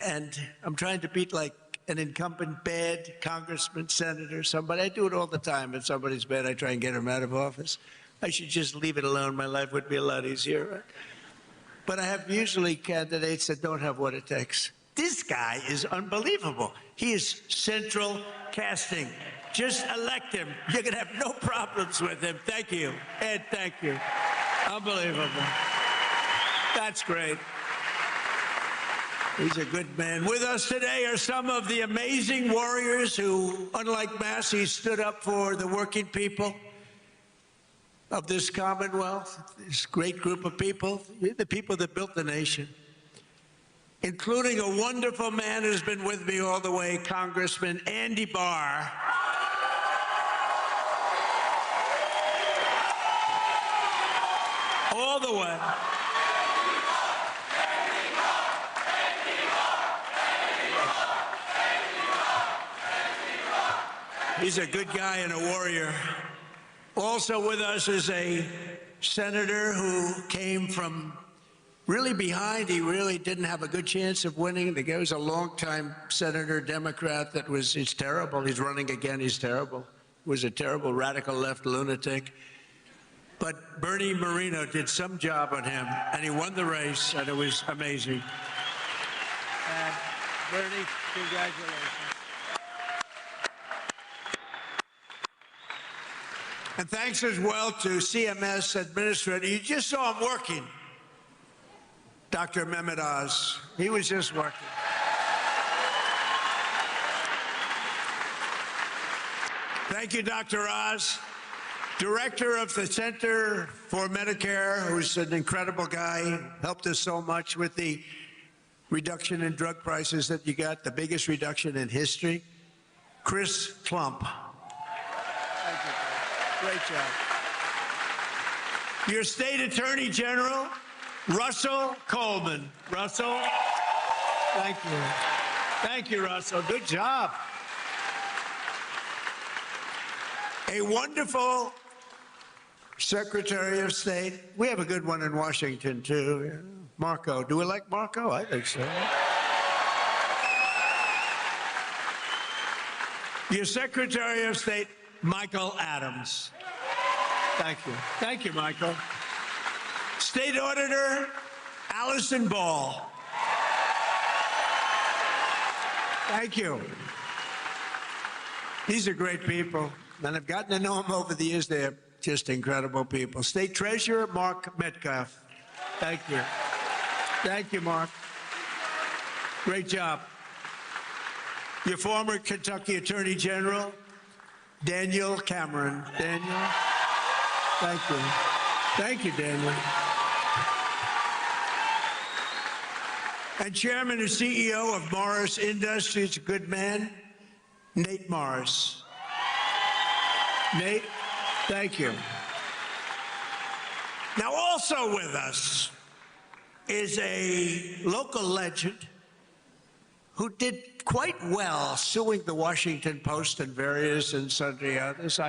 and I'm trying to beat like an incumbent bad congressman, senator, somebody. I do it all the time. If somebody's bad, I try and get him out of office. I should just leave it alone. My life would be a lot easier. Right? But I have usually candidates that don't have what it takes. This guy is unbelievable. He is central casting. Just elect him. You're going to have no problems with him. Thank you. Ed, thank you. Unbelievable. That's great. He's a good man. With us today are some of the amazing warriors who, unlike Massey, stood up for the working people of this Commonwealth, this great group of people, the people that built the nation, including a wonderful man who's been with me all the way, Congressman Andy Barr. All the way. He's a good guy and a warrior. Also with us is a senator who came from really behind. He really didn't have a good chance of winning. The guy was a longtime senator, Democrat, he's terrible. He's running again, he's terrible. He was a terrible radical left lunatic. But Bernie Moreno did some job on him, and he won the race, and it was amazing. And Bernie, congratulations. And thanks as well to CMS Administrator. You just saw him working. Dr. Mehmet Oz. He was just working. Thank you, Dr. Oz. Director of the Center for Medicare, who's an incredible guy, helped us so much with the reduction in drug prices that you got, the biggest reduction in history. Chris Plump. Thank you, Chris. Great job. Your state attorney general, Russell Coleman. Russell, thank you. Thank you, Russell. Good job. A wonderful Secretary of State. We have a good one in Washington, too. Marco. Do we like Marco? I think so. Your Secretary of State, Michael Adams. Thank you. Thank you, Michael. State Auditor, Allison Ball. Thank you. These are great people, and I've gotten to know them over the years. They're just incredible people. State Treasurer, Mark Metcalf. Thank you. Thank you, Mark. Great job. Your former Kentucky Attorney General, Daniel Cameron. Daniel, thank you. Thank you, Daniel. And Chairman and CEO of Morris Industries, a good man, Nate Morris. Nate, thank you. Now, also with us is a local legend who did quite well suing the Washington Post and various and sundry others.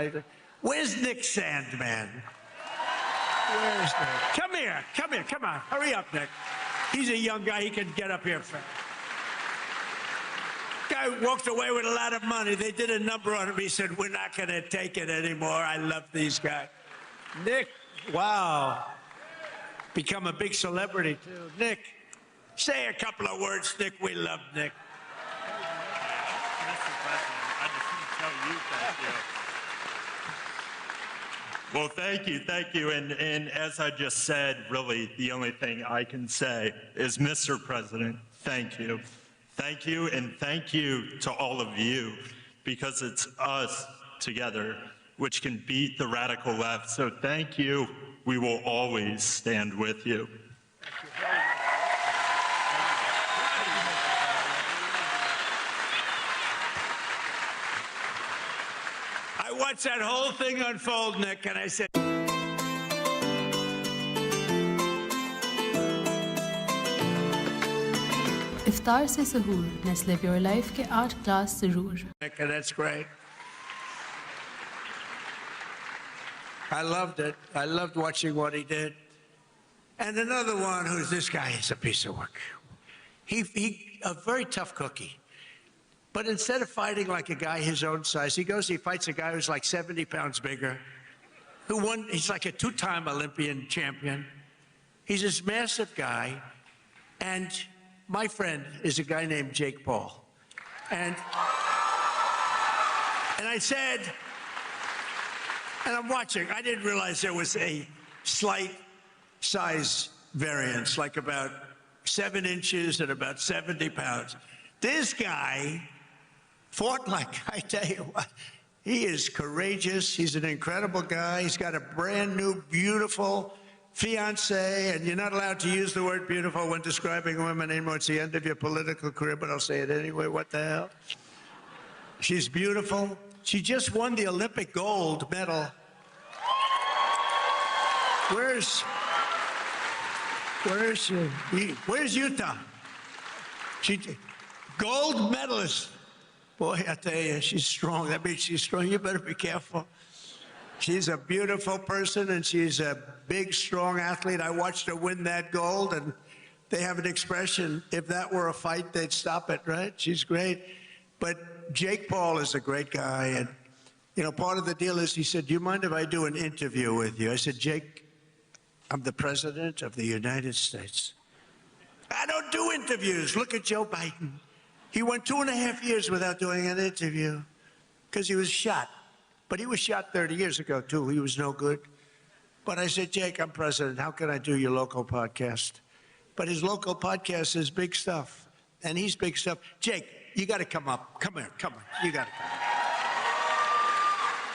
Where's Nick Sandmann? Where's Nick? Come here, come on. Hurry up, Nick. He's a young guy, he can get up here fast. Guy walked away with a lot of money. They did a number on him. He said, we're not going to take it anymore. I love these guys. Nick, wow. Become a big celebrity, too. Nick, say a couple of words, Nick. We love Nick. Mr. President, I just want to tell you thank you. Well, thank you. And as I just said, really, the only thing I can say is, Mr. President, thank you. Thank you, and thank you to all of you, because it's us together which can beat the radical left. So thank you. We will always stand with you. I watched that whole thing unfold, Nick, and I said, इफ्तार से सहूर Nestle pure life के 8 class जरूर. That's great. I loved it. I loved watching what he did. And another one who's this guy is a piece of work. He a very tough cookie. But instead of fighting like a guy his own size, he fights a guy who's like 70 pounds bigger, who won, he's like a 2-time Olympian champion. He's this massive guy. And my friend is a guy named Jake Paul. And I said, and I'm watching, I didn't realize there was a slight size variance, like about 7 inches and about 70 pounds. This guy fought like, I tell you what, he is courageous. He's an incredible guy. He's got a brand new, beautiful fiance, and you're not allowed to use the word beautiful when describing women anymore. It's the end of your political career, but I'll say it anyway. What the hell? She's beautiful. She just won the Olympic gold medal. Where's she? Where's Utah? She gold medalist. Boy, I tell you, she's strong. That means she's strong. You better be careful. She's a beautiful person, and she's a big, strong athlete. I watched her win that gold, and they have an expression, if that were a fight, they'd stop it, right? She's great. But Jake Paul is a great guy, and, you know, part of the deal is he said, do you mind if I do an interview with you? I said, Jake, I'm the President of the United States. I don't do interviews. Look at Joe Biden. He went 2.5 years without doing an interview because he was shot. But he was shot 30 years ago, too. He was no good. But I said, Jake, I'm president. How can I do your local podcast? But his local podcast is big stuff. And he's big stuff. Jake, you got to come up. Come here. Come on. You got to come up.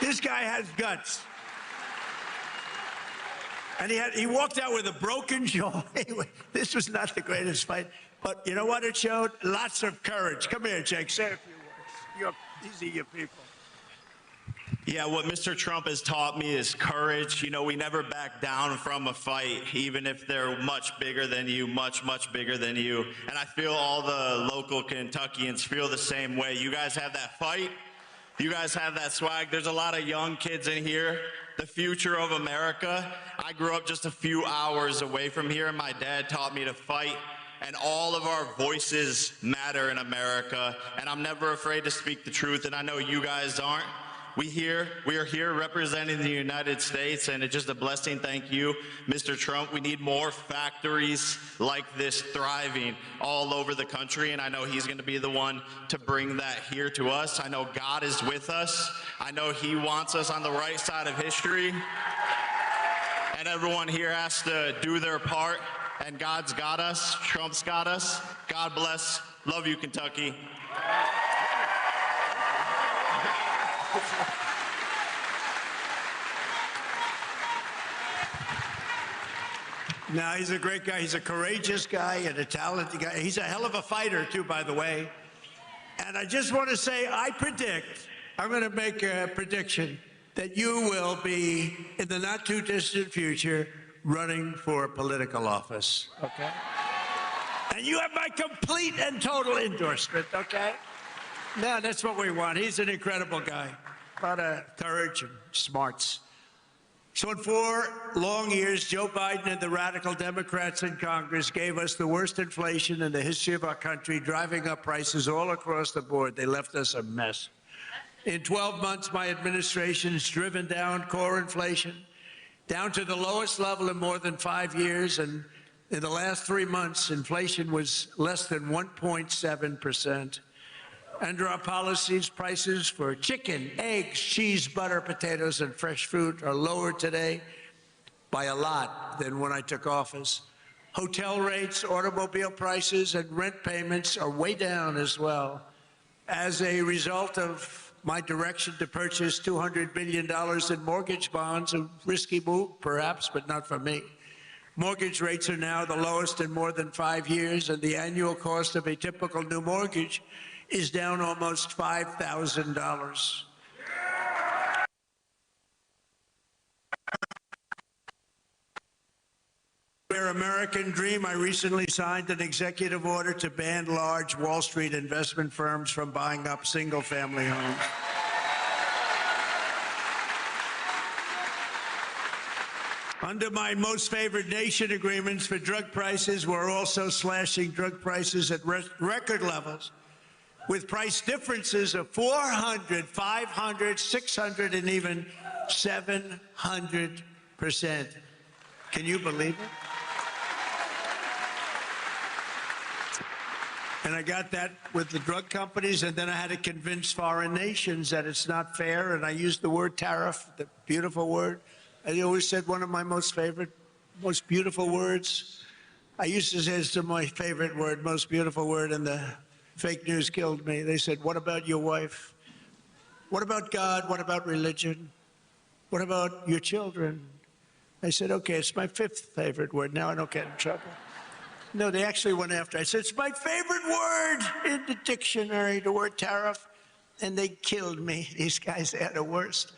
This guy has guts. And he walked out with a broken jaw. Anyway, this was not the greatest fight. But you know what it showed? Lots of courage. Come here, Jake. Say a few words. These are your people. Yeah, what Mr. Trump has taught me is courage. You know, we never back down from a fight, even if they're much bigger than you, much, much bigger than you. And I feel all the local Kentuckians feel the same way. You guys have that fight. You guys have that swag. There's a lot of young kids in here. The future of America. I grew up just a few hours away from here, and my dad taught me to fight. And all of our voices matter in America. And I'm never afraid to speak the truth, and I know you guys aren't. We are here representing the United States, and it's just a blessing. Thank you, Mr. Trump. We need more factories like this thriving all over the country, and I know he's going to be the one to bring that here to us. I know God is with us. I know he wants us on the right side of history, and everyone here has to do their part, and God's got us. Trump's got us. God bless. Love you, Kentucky. No, he's a great guy. He's a courageous guy and a talented guy. He's a hell of a fighter, too, by the way. And I just want to say, I'm going to make a prediction that you will be, in the not-too-distant future, running for political office, okay? And you have my complete and total endorsement, okay? No, that's what we want. He's an incredible guy. A lot of courage and smarts. So in 4 long years, Joe Biden and the radical Democrats in Congress gave us the worst inflation in the history of our country, driving up prices all across the board. They left us a mess. In 12 months, my administration has driven down core inflation down to the lowest level in more than 5 years. And in the last 3 months, inflation was less than 1.7%. Under our policies, prices for chicken, eggs, cheese, butter, potatoes, and fresh fruit are lower today by a lot than when I took office. Hotel rates, automobile prices, and rent payments are way down as well. As a result of my direction to purchase $200 billion in mortgage bonds, a risky move, perhaps, but not for me. Mortgage rates are now the lowest in more than 5 years, and the annual cost of a typical new mortgage is down almost $5,000. Their American dream, I recently signed an executive order to ban large Wall Street investment firms from buying up single-family homes. Under my most favored nation agreements for drug prices, we're also slashing drug prices at record levels, with price differences of 400, 500, 600, and even 700%. Can you believe it? And I got that with the drug companies, and then I had to convince foreign nations that it's not fair, and I used the word tariff, the beautiful word. I always said one of my most favorite, most beautiful words. I used to say it's my favorite word, most beautiful word, and the fake news killed me. They said, what about your wife? What about God? What about religion? What about your children? I said, okay, it's my 5th favorite word. Now I don't get in trouble. No, they actually went after. I said, it's my favorite word in the dictionary, the word tariff. And they killed me. These guys are the worst.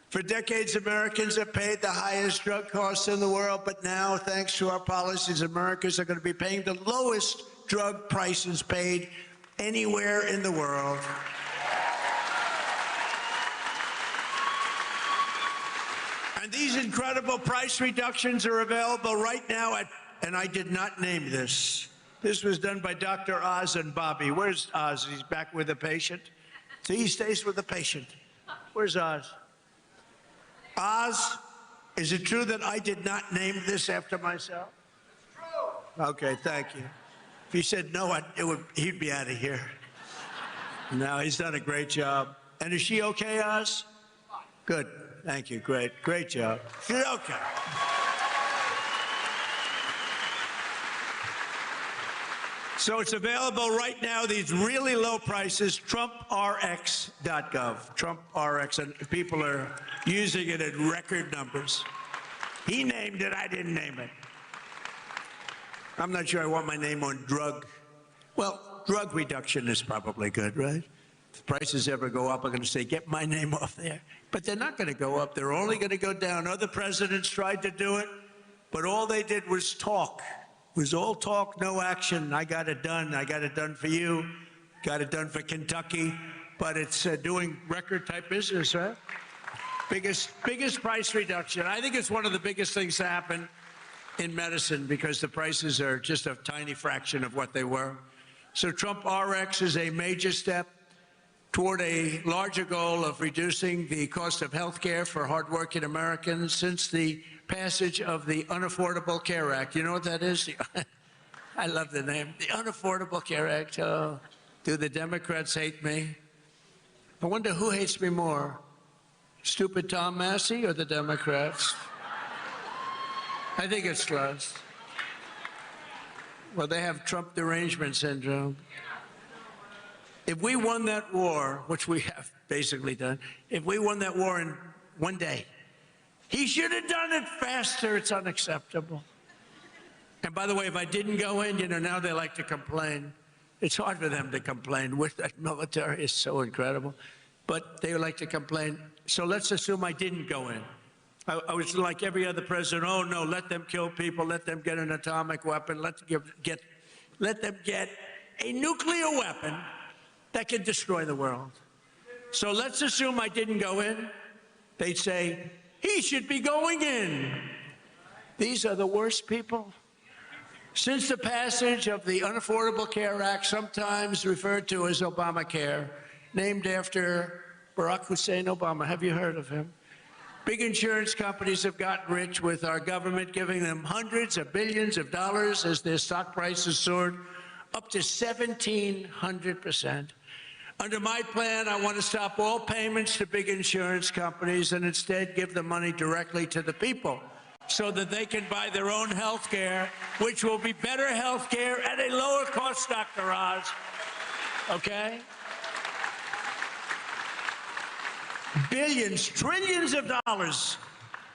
For decades, Americans have paid the highest drug costs in the world. But now, thanks to our policies, Americans are going to be paying the lowest drug prices paid anywhere in the world. And these incredible price reductions are available right now at, and I did not name this. This was done by Dr. Oz and Bobby. Where's Oz? He's back with a patient. See, he stays with the patient. Where's Oz? Oz, is it true that I did not name this after myself? True. Okay, thank you. If he said no, he'd be out of here. No, he's done a great job. And is she okay, Oz? Good. Thank you. Great. Great job. She's okay. So it's available right now, these really low prices, TrumpRx.gov. TrumpRx, and people are using it in record numbers. He named it, I didn't name it. I'm not sure I want my name on drug. Well, drug reduction is probably good, right? If prices ever go up, I'm going to say, get my name off there. But they're not going to go up. They're only going to go down. Other presidents tried to do it, but all they did was talk. It was all talk, no action. I got it done. I got it done for you. Got it done for Kentucky. But it's doing record-type business, right? Biggest price reduction. I think it's one of the biggest things to happen in medicine because the prices are just a tiny fraction of what they were. So Trump RX is a major step toward a larger goal of reducing the cost of health care for hardworking Americans since the passage of the Unaffordable Care Act. You know what that is? I love the name. The Unaffordable Care Act. Oh, do the Democrats hate me? I wonder who hates me more, stupid Tom Massey or the Democrats? I think it's close. Well, they have Trump derangement syndrome. If we won that war, which we have basically done, if we won that war in one day, he should have done it faster. It's unacceptable. And by the way, if I didn't go in, you know, now they like to complain. It's hard for them to complain. With that military is so incredible. But they like to complain. So let's assume I didn't go in. I was like every other president. Oh, no, let them kill people. Let them get an atomic weapon. Let them get a nuclear weapon that can destroy the world. So let's assume I didn't go in. They'd say, he should be going in. These are the worst people. Since the passage of the Unaffordable Care Act, sometimes referred to as Obamacare, named after Barack Hussein Obama. Have you heard of him? Big insurance companies have gotten rich with our government giving them hundreds of billions of dollars as their stock prices soared up to 1,700%. Under my plan, I want to stop all payments to big insurance companies and instead give the money directly to the people so that they can buy their own health care, which will be better health care at a lower cost, Dr. Oz. Okay? Billions, trillions of dollars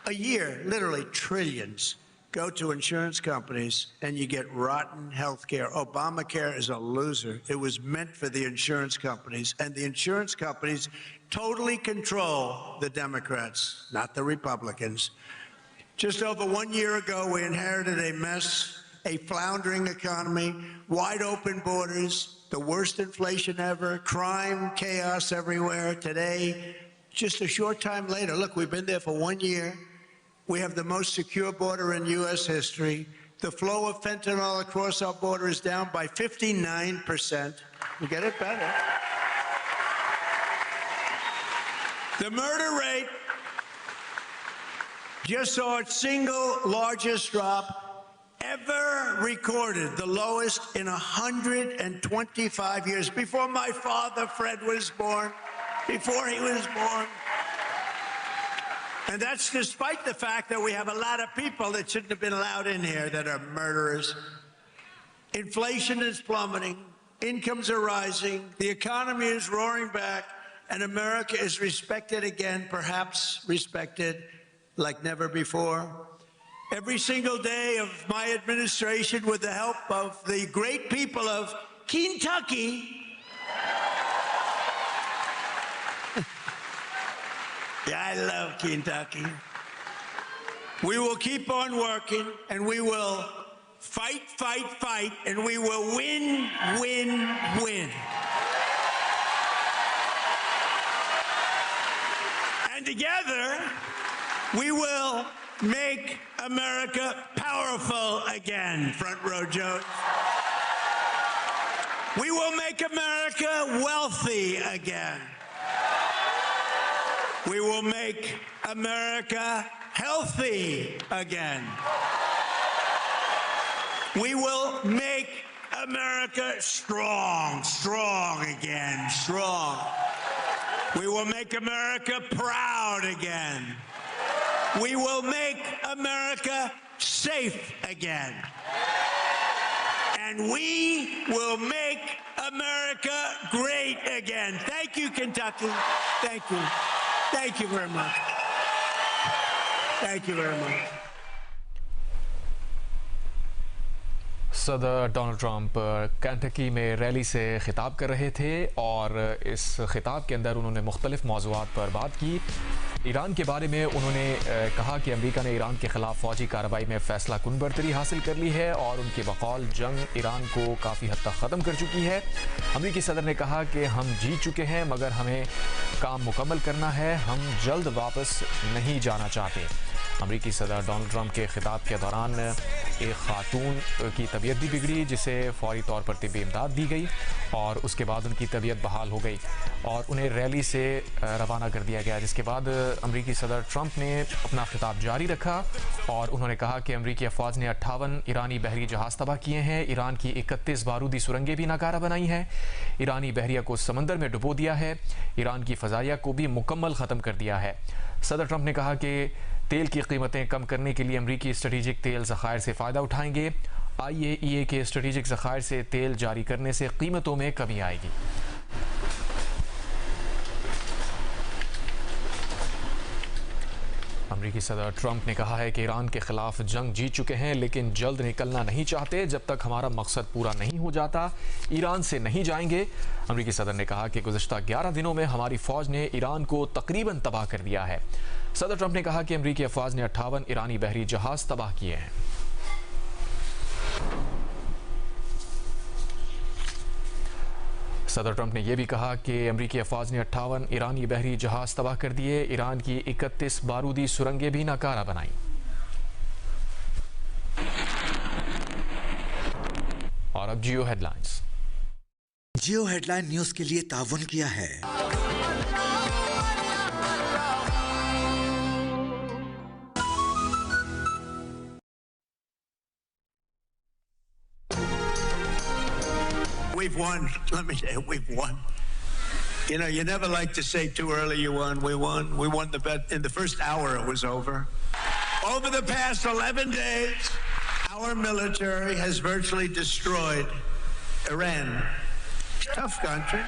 a year, literally trillions, go to insurance companies and you get rotten health care. Obamacare is a loser. It was meant for the insurance companies, and the insurance companies totally control the Democrats, not the Republicans. Just over 1 year ago, we inherited a mess, a floundering economy, wide open borders, the worst inflation ever, crime, chaos everywhere. Today, just a short time later, look, we've been there for 1 year. We have the most secure border in U.S. history. The flow of fentanyl across our border is down by 59%. We get it better. The murder rate just saw its single largest drop ever recorded, the lowest in 125 years, before my father, Fred, was born, before he was born. And that's despite the fact that we have a lot of people that shouldn't have been allowed in here that are murderers. Inflation is plummeting, incomes are rising, the economy is roaring back, and America is respected again, perhaps respected like never before. Every single day of my administration, with the help of the great people of Kentucky, yeah, I love Kentucky. We will keep on working, and we will fight, fight, fight, and we will win, win, win. And together, we will make America powerful again, front row Joe. We will make America wealthy again. We will make America healthy again. We will make America strong, strong again, strong. We will make America proud again. We will make America safe again. and we will make America great again. Thank you, Kentucky. Thank you. Thank you very much. Thank you very much. सदर Donald Trump Kentucky में rally से खिताब कर रहे थे और इस खिताब के अंदर उन्होंने मुख्तलिफ मौज़ूआत पर बात की। ईरान के बारे में उन्होंने कहा कि अमेरिका ने ईरान के ख़िलाफ़ फ़ौजी कार्रवाई में फ़ैसला कुन बरतरी हासिल कर ली है और उनके बकौल जंग ईरान को काफ़ी हद तक ख़त्म कर चुकी है। अमेरिकी सदर ने कहा कि हम जीत चुके हैं मगर हमें काम मुकम्मल करना है, हम जल्द वापस नहीं जाना चाहते। अमेरिकी सदर डोनाल्ड ट्रंप के खिताब के दौरान एक खातून की तबीयत भी बिगड़ी जिसे फौरी तौर पर तिब्बी इमदाद दी गई और उसके बाद उनकी तबीयत बहाल हो गई और उन्हें रैली से रवाना कर दिया गया, जिसके बाद अमेरिकी सदर ट्रंप ने अपना खिताब जारी रखा और उन्होंने कहा कि अमेरिकी अफवाज ने 58 ईरानी बहरी जहाज़ तबाह किए हैं, ईरान की 31 बारूदी सुरंगें भी नाकारा बनाई हैं, ईरानी बहरिया को समंदर में डुबो दिया है, ईरान की फ़ज़ाइया को भी मुकम्मल ख़त्म कर दिया है। सदर ट्रंप ने कहा कि तेल की कीमतें कम करने के लिए अमरीकी स्ट्रेटेजिक तेल ज़खायर से फ़ायदा उठाएंगे। IAEA के स्ट्रेटेजिक ज़खायर से तेल जारी करने से कीमतों में कमी आएगी। अमरीकी सदर ट्रंप ने कहा है कि ईरान के खिलाफ जंग जीत चुके हैं लेकिन जल्द निकलना नहीं चाहते, जब तक हमारा मकसद पूरा नहीं हो जाता ईरान से नहीं जाएंगे। अमरीकी सदर ने कहा कि गुज़श्ता 11 दिनों में हमारी फ़ौज ने ईरान को तकरीबन तबाह कर दिया है। सदर ट्रंप ने कहा कि अमरीकी अफवाज ने 58 ईरानी बहरी जहाज़ तबाह किए हैं। सदर ट्रंप ने यह भी कहा कि अमरीकी अफवाज ने 58 ईरानी बहरी जहाज़ तबाह कर दिए, ईरान की 31 बारूदी सुरंगें भी नाकारा बनाई। और अब जियो हेडलाइंस। जियो हेडलाइन न्यूज के लिए ताउन किया है We've won. Let me say it, we've won. You know, you never like to say too early you won. We won. We won the bet. In the first hour, it was over. Over the past 11 days, our military has virtually destroyed Iran. Tough country.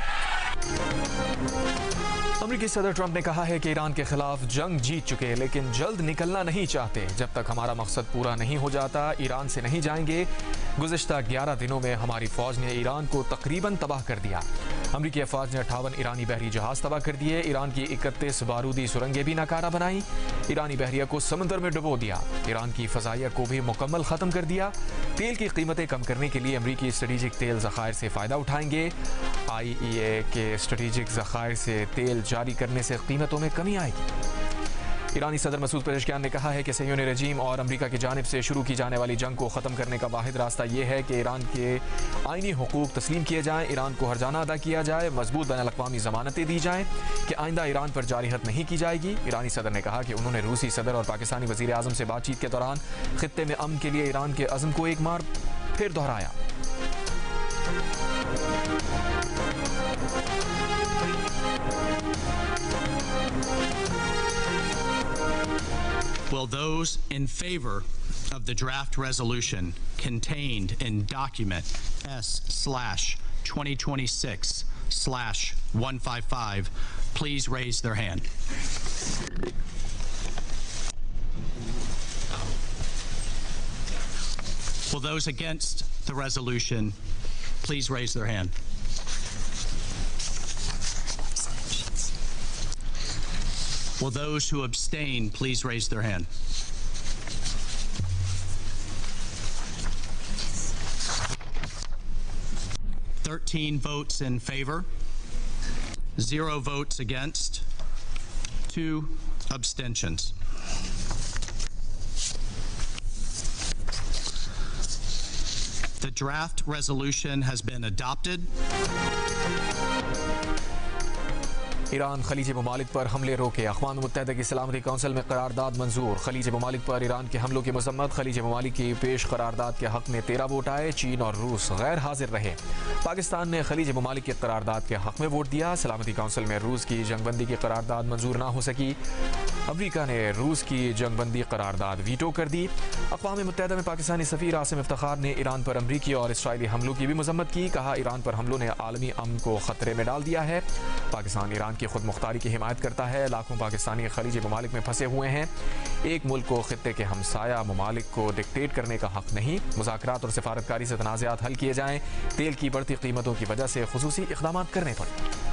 अमेरिकी सदर Trump ने कहा है कि Iran के खिलाफ जंग जीत चुके हैं लेकिन जल्द निकलना नहीं चाहते, जब तक हमारा मकसद पूरा नहीं हो जाता ईरान से नहीं जाएंगे। गुज़श्ता 11 दिनों में हमारी फ़ौज ने ईरान को तकरीबन तबाह कर दिया। अमेरिकी अफवाज ने 58 ईरानी बहरी जहाज़ तबाह कर दिए, ईरान की 31 बारूदी सुरंगें भी नाकारा बनाई, ईरानी बहरिया को समंदर में डुबो दिया, ईरान की फ़ज़ाइया को भी मुकम्मल ख़त्म कर दिया। तेल की कीमतें कम करने के लिए अमेरिकी स्ट्रेटेजिक तेल ज़खायर से फ़ायदा उठाएंगे। IAEA के स्ट्रेटेजिक ज़खायर से तेल जारी करने से कीमतों में कमी आएगी। ईरानी सदर मसूद पेज़ेश्कियान ने कहा है कि सह्यूनी रजीम और अमेरिका की जानिब से शुरू की जाने वाली जंग को ख़त्म करने का वाहिद रास्ता ये है कि ईरान के आइनी हुकूक तस्लीम किए जाएँ, ईरान को हर्जाना अदा किया जाए, मजबूत बैनुल-अक़वामी ज़मानतें दी जाएँ कि आइंदा ईरान पर जारिहत नहीं की जाएगी। ईरानी सदर ने कहा कि उन्होंने रूसी सदर और पाकिस्तानी वज़ीर आज़म से बातचीत के दौरान ख़ित्ते में अमन के लिए ईरान के अज़्म को एक बार फिर दोहराया। Will those in favor of the draft resolution contained in document S/2026/155 please raise their hand? Will those against the resolution please raise their hand? Will those who abstain please raise their hand? Thirteen votes in favor, 0 votes against, 2 abstentions. The draft resolution has been adopted. Iran खलीजी ममालिक पर हमले रोके, अक़वाम मुत्तहिदा की सलामती council में करारदाद मंजूर। खलीजी ममालिक पर ईरान के हमलों की मजम्मत, खलीजी ममालिक की पेश करारदाद के हक में 13 वोट आए, चीन और रूस गैर हाजिर रहे। पाकिस्तान ने खलीजी ममालिक की करारदाद के हक में वोट दिया। सलामती कौंसिल में रूस की जंगबंदी की करारदाद मंजूर ना हो सकी। अमरीका ने रूस की जंगबंदी करारदाद वीटो कर दी। अक़वाम मुत्तहिदा में पाकिस्तानी सफ़ीर आसिम इफ्तिखार ने ईरान पर अमरीकी और इसराइली हमलों की भी मजम्मत की। कहा, ईरान पर हमलों ने आलमी अमन को खतरे में डाल दिया है। पाकिस्तान ईरान की खुद मुख्तारी की हिमायत करता है। लाखों पाकिस्तानी खलीजी ममालिक में फंसे हुए हैं। एक मुल्क को खित्ते के हमसाया ममालिक को डिक्टेट करने का हक नहीं। मुज़ाकरात और सिफारतकारी से तनाज़ात हल किए जाएँ। तेल की बढ़ती कीमतों की वजह से खुसूसी इक़दाम करने पड़े।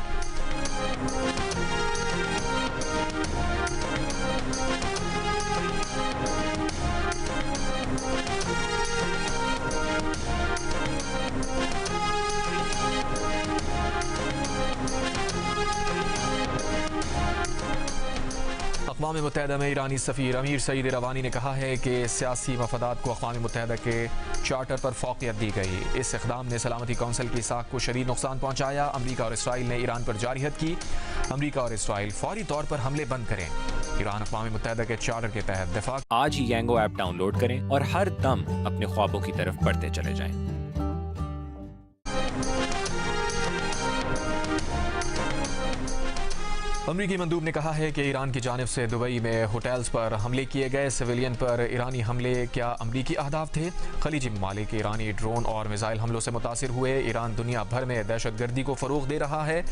अक़वाम मुत्तहिदा में ईरानी सफ़ीर अमीर सईद रवानी ने कहा है कि सियासी मफादात को अक़वाम मुत्तहिदा के चार्टर पर फ़ौक़ियत दी गई। इस इक़दाम ने सलामती कौंसिल की साख को शदीद नुकसान पहुँचाया। अमरीका और इसराइल ने ईरान पर जारहियत की। अमरीका और इसराइल फौरी तौर पर हमले बंद करें। ईरान अक़वाम मुत्तहिदा के चार्टर के तहत दिफा। आज ही यांगो ऐप डाउनलोड करें और हर दम अपने ख्वाबों की तरफ बढ़ते चले जाएं। अमरीकी मंदूब ने कहा है कि ईरान की जानिब से दुबई में होटल्स पर हमले किए गए। सिविलियन पर ईरानी हमले क्या अमरीकी अहदाफ थे? खलीजी ममालिक ईरानी ड्रोन और मिसाइल हमलों से मुतासिर हुए। ईरान दुनिया भर में दहशतगर्दी को फ़रोग़ दे रहा है।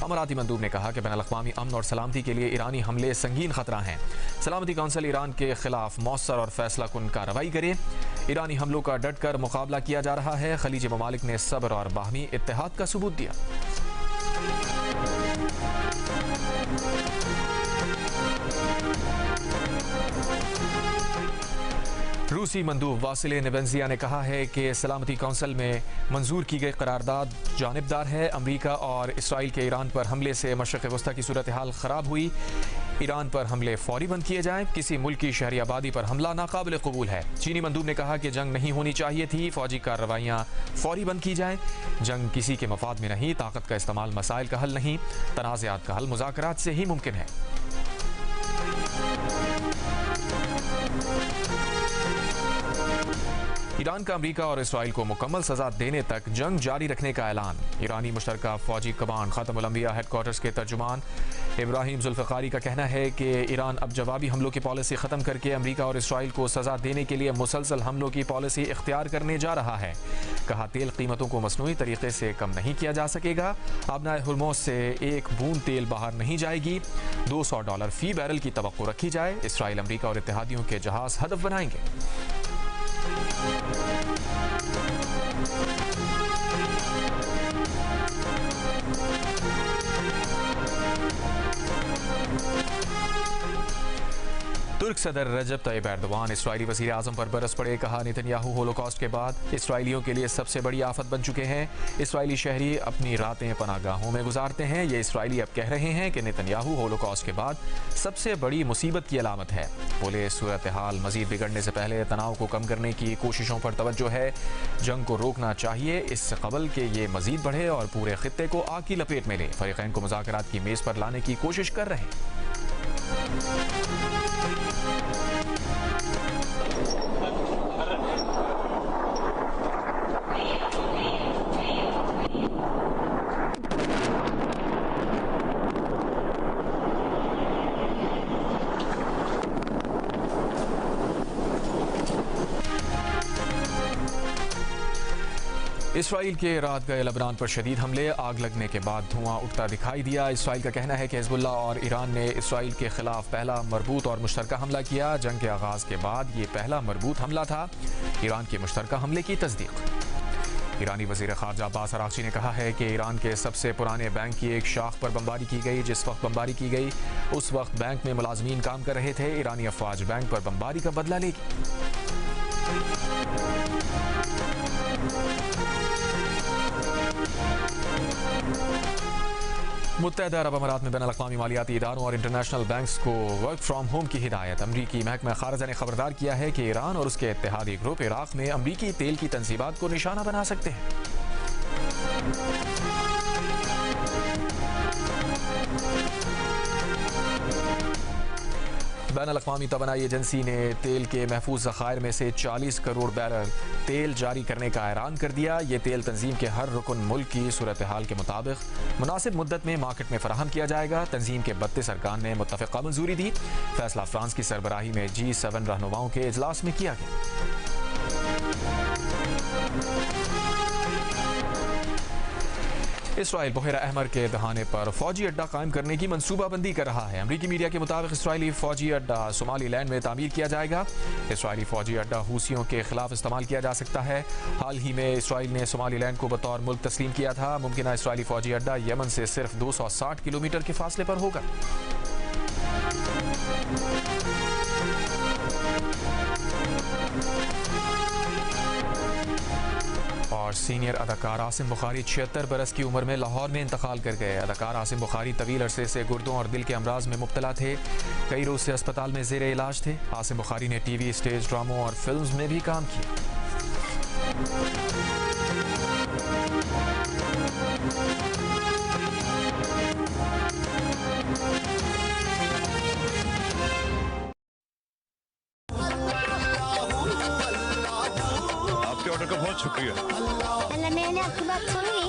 अमाराती मंदूब ने कहा कि बैनुल-अक़वामी अमन और सलामती के लिए ईरानी हमले संगीन खतरा हैं। सलामती कौंसिल ईरान के खिलाफ मौसर और फैसला कुन कार्रवाई करे। ईरानी हमलों का डट कर मुकाबला किया जा रहा है। खलीजी ममालिक ने सब्र और बाहमी इत्तेहाद का सबूत दिया। रूसी मंदूब वासिल नेबेंजिया ने कहा है कि सलामती कौंसिल में मंजूर की गई करारदाद जानिबदार है। अमरीका और इसराइल के ईरान पर हमले से मशरिक़ वस्ता की सूरत हाल ख़राब हुई। ईरान पर हमले फौरी बंद किए जाएँ। किसी मुल्क की शहरी आबादी पर हमला नाकाबिल कबूल है। चीनी मंदूब ने कहा कि जंग नहीं होनी चाहिए थी। फौजी कार्रवाइयाँ फौरी बंद की जाएँ। जंग किसी के मफाद में नहीं। ताकत का इस्तेमाल मसाइल का हल नहीं। तनाज़ात का हल मुज़ाकरात से ही मुमकिन है। ईरान का अमरीका और इसराइल को मुकम्मल सजा देने तक जंग जारी रखने का ऐलान। ईरानी मुश्तरका फौजी कमान ख़ातमुल अंबिया हेडक्वार्टर्स के तर्जुमान इब्राहिम जुल्फ़िकारी का कहना है कि ईरान अब जवाबी हमलों की पॉलिसी ख़त्म करके अमरीका और इसराइल को सजा देने के लिए मुसलसल हमलों की पॉलिसी इख्तियार करने जा रहा है। कहा, तेल कीमतों को मसनूई तरीके से कम नहीं किया जा सकेगा। आबनाए हुर्मुज़ से एक बूंद तेल बाहर नहीं जाएगी। $200 फ़ी बैरल की तवक्को रखी जाए। इसराइल अमरीका और इत्तेहादियों के जहाज़ हदफ बनाएंगे। तुर्क सदर रजब तैयब एर्दोआन इसराइली वज़ीर आज़म पर बरस पड़े। कहा, नेतन्याहू होलोकॉस्ट के बाद इसराइलियों के लिए सबसे बड़ी आफत बन चुके हैं। इसराइली शहरी अपनी रातें पनाहगाहों में गुजारते हैं। ये इसराइली अब कह रहे हैं कि नेतन्याहू होलोकॉस्ट के बाद सबसे बड़ी मुसीबत की अलामत है। बोले, सूरत हाल मज़ीद बिगड़ने से पहले तनाव को कम करने की कोशिशों पर तवज्जो है। जंग को रोकना चाहिए इससे कबल के ये मज़ीद बढ़े और पूरे खित्ते को आग की लपेट में ले। फ़रीक़ैन को मुज़ाकरात की मेज़ पर लाने की कोशिश कर रहे हैं। इसराइल के रात गए लबनान पर शदीद हमले। आग लगने के बाद धुआं उठता दिखाई दिया। इसराइल का कहना है कि हिज़्बुल्लाह और ईरान ने इसराइल के खिलाफ पहला मरबूत और मुश्तरका हमला किया। जंग के आगाज़ के बाद ये पहला मरबूत हमला था। ईरान के मुश्तरका हमले की तस्दीक। ईरानी वज़ीर ख़ारजा अब्बास अराग़ची ने कहा है कि ईरान के सबसे पुराने बैंक की एक शाख पर बमबारी की गई। जिस वक्त बमबारी की गई उस वक्त बैंक में मुलाजमीन काम कर रहे थे। ईरानी अफवाज बैंक पर बमबारी का बदला लेगी। मुत्तहिदा अरब अमारात में बैनुल-अक़वामी मालियाती इदारों और इंटरनेशनल बैंक्स को वर्क फ्राम होम की हिदायत। अमरीकी महकमा ख़ारजा ने खबरदार किया है कि ईरान और उसके इत्तेहादी ग्रुप इराक़ में अमरीकी तेल की तंसीबात को निशाना बना सकते हैं। बैनुल-अक़वामी तवानाई एजेंसी ने तेल के महफूज ज़खायर में से 40 करोड़ बैरल तेल जारी करने का ऐलान कर दिया। ये तेल तंजीम के हर रुकन मुल्क की सूरत हाल के मुताबिक मुनासिब मुद्दत में मार्केट में फराहम किया जाएगा। तंजीम के 32 अरकान ने मुत्तफ़िक़ा मंजूरी दी। फैसला फ्रांस की सरबराही में G7 रहनुमाओं के इजलास में किया गया। इसराइल बहरा अहमर के दहाने पर फौजी अड्डा कायम करने की मनसूबाबंदी कर रहा है। अमरीकी मीडिया के मुताबिक इसराइली फौजी अड्डा सोमालीलैंड में तामीर किया जाएगा। इसराइली फौजी अड्डा हूसियों के खिलाफ इस्तेमाल किया जा सकता है। हाल ही में इसराइल ने सोमालीलैंड को बतौर मुल्क तस्लीम किया था। मुमकिन इसराइली फौजी अड्डा यमन से सिर्फ 260 किलोमीटर के फासले पर होगा। और सीनियर अदाकार आसिम बुखारी 76 बरस की उम्र में लाहौर में इंतकाल कर गए। अदाकार आसिम बुखारी तवील अरसे से गुर्दों और दिल के अमराज में मुब्तला थे। कई रोज से अस्पताल में ज़ेरे इलाज थे। आसिम बुखारी ने टीवी, स्टेज ड्रामों और फिल्म्स में भी काम किया। आपके ऑर्डर का बहुत शुक्रिया। अल्लाह मैंने आपकी बात सुनी।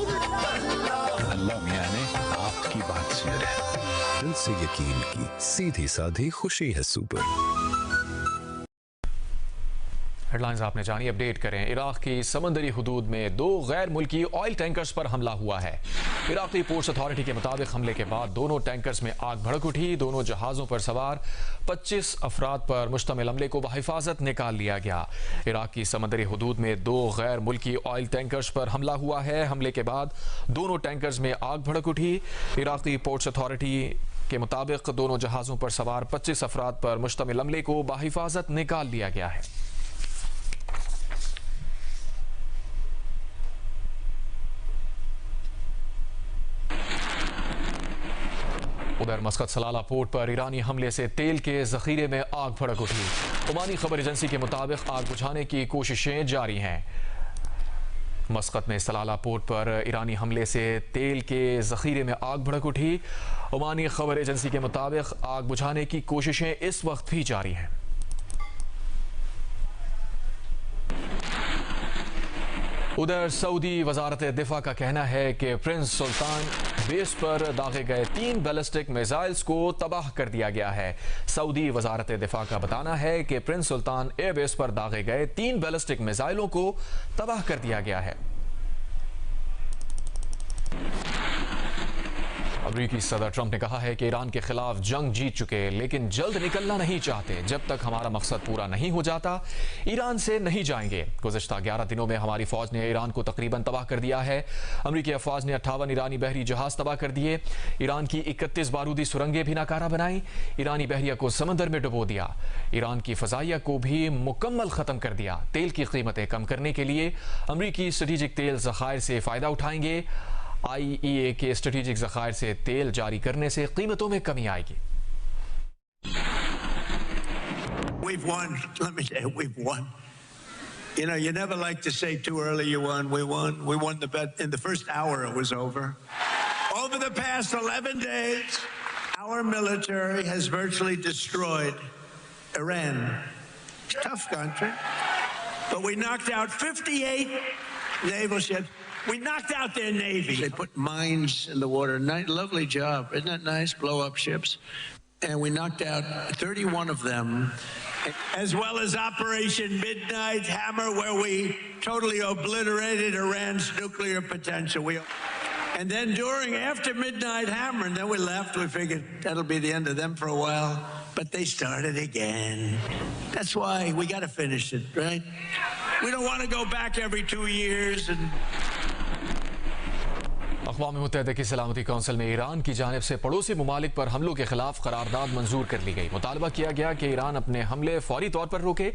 अल्लाह मियां ने आपकी बात सुन ली। दिल से यकीन की सीधी साधी खुशी है सुपर। हेडलाइंस आपने जानी, अपडेट करें। इराक की समंदरी हुदूद में 2 गैर मुल्की ऑयल टैंकर्स पर हमला हुआ है। इराकी पोर्ट्स अथॉरिटी के मुताबिक हमले के बाद दोनों टैंकर्स में आग भड़क उठी। दोनों जहाज़ों पर सवार 25 अफराद पर मुश्तमिल अमले को बहिफाजत निकाल लिया गया। इराक की समंदरी हुदूद में 2 गैर मुल्की ऑयल टैंकर्स पर हमला हुआ है। हमले के बाद दोनों टैंकर्स में आग भड़क उठी। इराकी पोर्ट्स अथॉरिटी के मुताबिक दोनों जहाज़ों पर सवार 25 अफराद पर मुश्तमिल अमले को बहिफाजत निकाल लिया गया है। उधर मस्कत सलाला पोर्ट पर ईरानी हमले से तेल के जखीरे में आग भड़क उठी। ओमानी खबर एजेंसी के मुताबिक आग बुझाने की कोशिशें जारी हैं। मस्कत में सलाला पोर्ट पर ईरानी हमले से तेल के जखीरे में आग भड़क उठी। ओमानी खबर एजेंसी के मुताबिक आग बुझाने की कोशिशें इस वक्त भी जारी हैं। उधर सऊदी वजारत दिफा का कहना है कि प्रिंस सुल्तान बेस पर दागे गए 3 बैलिस्टिक मिसाइल्स को तबाह कर दिया गया है। सऊदी वजारत दिफा का बताना है कि प्रिंस सुल्तान एयरबेस पर दागे गए 3 बैलिस्टिक मिसाइलों को तबाह कर दिया गया है। अमरीकी सदर ट्रंप ने कहा है कि ईरान के खिलाफ जंग जीत चुके, लेकिन जल्द निकलना नहीं चाहते। जब तक हमारा मकसद पूरा नहीं हो जाता, ईरान से नहीं जाएंगे। गुज़िश्ता 11 दिनों में हमारी फौज ने ईरान को तकरीबन तबाह कर दिया है। अमरीकी अफवाज ने 58 ईरानी बहरी जहाज तबाह कर दिए। ईरान की 31 बारूदी सुरंगें भी नाकारा बनाई। ईरानी बहरिया को समंदर में डुबो दिया। ईरान की फजाइया को भी मुकम्मल खत्म कर दिया। तेल की कीमतें कम करने के लिए अमरीकी स्ट्रेटेजिक तेल ज़खायर से फ़ायदा उठाएंगे। IEA के स्ट्रेटेजिक ज़खायर से तेल जारी करने से कीमतों में कमी आएगी। We've won. Let me say, we've won. You know, you never like to say too early you won. We won. We won the bet. In the first hour, it was over. Over the past 11 days, our military has virtually destroyed Iran. Tough country. But we knocked out 58 naval ships. We knocked out their navy. They put mines in the water. Lovely job. Isn't that nice? Blow up ships. And we knocked out 31 of them. As well as Operation Midnight Hammer, where we totally obliterated Iran's nuclear potential. And then after Midnight Hammer, and then we left, we figured that'll be the end of them for a while. But they started again. That's why we got to finish it, right? We don't want to go back every 2 years and... अक़वाम मुत्तहिदा की सलामती council में Iran की जानिब से पड़ोसी ममालिक पर हमलों के खिलाफ करारदाद मंजूर कर ली गई। मुतालबा किया गया कि ईरान अपने हमले फौरी तौर पर रोके।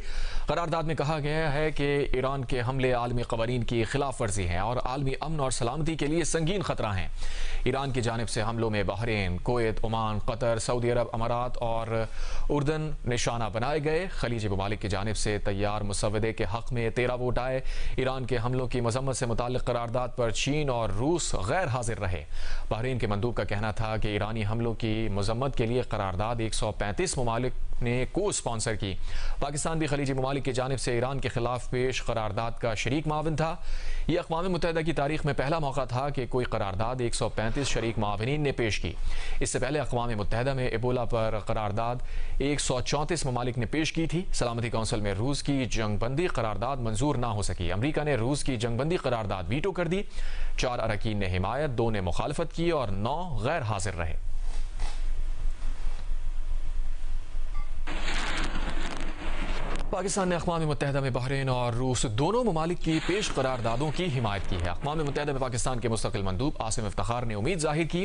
करारदाद में कहा गया है कि ईरान के हमले आलमी क़वानीन की खिलाफ वर्जी हैं और आलमी अमन और सलामती के लिए संगीन खतरा हैं। ईरान की जानिब से हमलों में बहरीन, कुवैत, ओमान, कतर, सऊदी अरब, अमारात और उर्दन निशाना बनाए गए। खलीजी ममालिक की जानिब से तैयार मुसव्वदे के हक़ में 13 वोट आए। ईरान के हमलों की मजम्मत से मुताल्लिक़ करारदाद पर चीन और रूस गैर हाजिर रहे। बहरीन के मंदूब का कहना था कि ईरानी हमलों की मजम्मत के लिए करारदाद 135 ने को स्पॉन्सर की। पाकिस्तान भी खलीजी ममालिक की जानिब से ईरान के खिलाफ पेश करारदाद का शरीक माविन था। यह अक़वाम मुत्तहिदा की तारीख में पहला मौका था कि कोई करारदाद 135 शरीक माविनीन ने पेश की। इससे पहले अक़वाम मुत्तहिदा में एबोला पर करारदाद 134 ममालिक ने पेश की थी। सलामती कौंसिल में रूस की जंगबंदी करारदाद मंजूर ना हो सकी। अमरीका ने रूस की जंगबंदी करारदाद वीटो कर दी। 4 अरकान ने हिमायत, 2 ने मुखालफत की और 9 गैर हाजिर रहे। पाकिस्तान ने अक़वाम मुत्तहिदा में बहरीन और रूस दोनों ममालिक की पेश करारदादों की हिमायत की है। अक़वाम मुत्तहिदा में पाकिस्तान के मुस्तक़िल मंदूब आसिम इफ्तिखार ने उम्मीद जाहिर की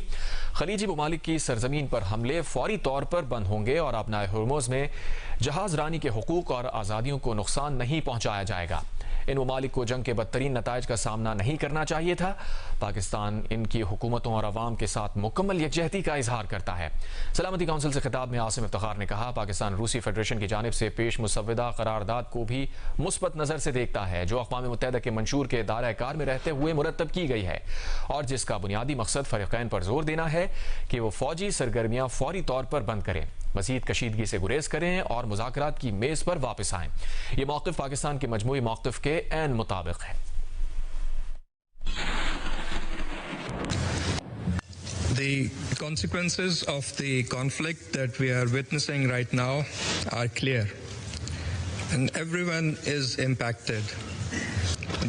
खलीजी ममालिक की सरजमीन पर हमले फौरी तौर पर बंद होंगे और अपना हुर्मुज़ में जहाज रानी के हुकूक और आज़ादियों को नुकसान नहीं पहुँचाया जाएगा। इन ममालिक को जंग के बदतरीन नताइज का सामना नहीं करना चाहिए था। पाकिस्तान इनकी हुकूमतों और अवाम के साथ मुकम्मल यकजहती का इजहार करता है। सलामती कौंसिल से खिताब में आसिम इफ्तिखार ने कहा, पाकिस्तान रूसी फेडरेशन की जानिब से पेश मुसव्वदा करारदाद को भी मुस्बत नज़र से देखता है, जो अक़वाम मुत्तहिदा के मंशूर के दायरे कार में रहते हुए मुरतब की गई है और जिसका बुनियादी मकसद फ़रीक़ैन पर जोर देना है कि वो फ़ौजी सरगर्मियाँ फौरी तौर पर बंद करें, मज़ीद कशीदगी से गुरेज करें और मुज़ाकरात की मेज़ पर वापस आएँ। ये मौक़िफ़ पाकिस्तान के मजमूई मौक़िफ़ के ऐन मुताबिक है। The consequences of the conflict that we are witnessing right now are clear, and everyone is impacted.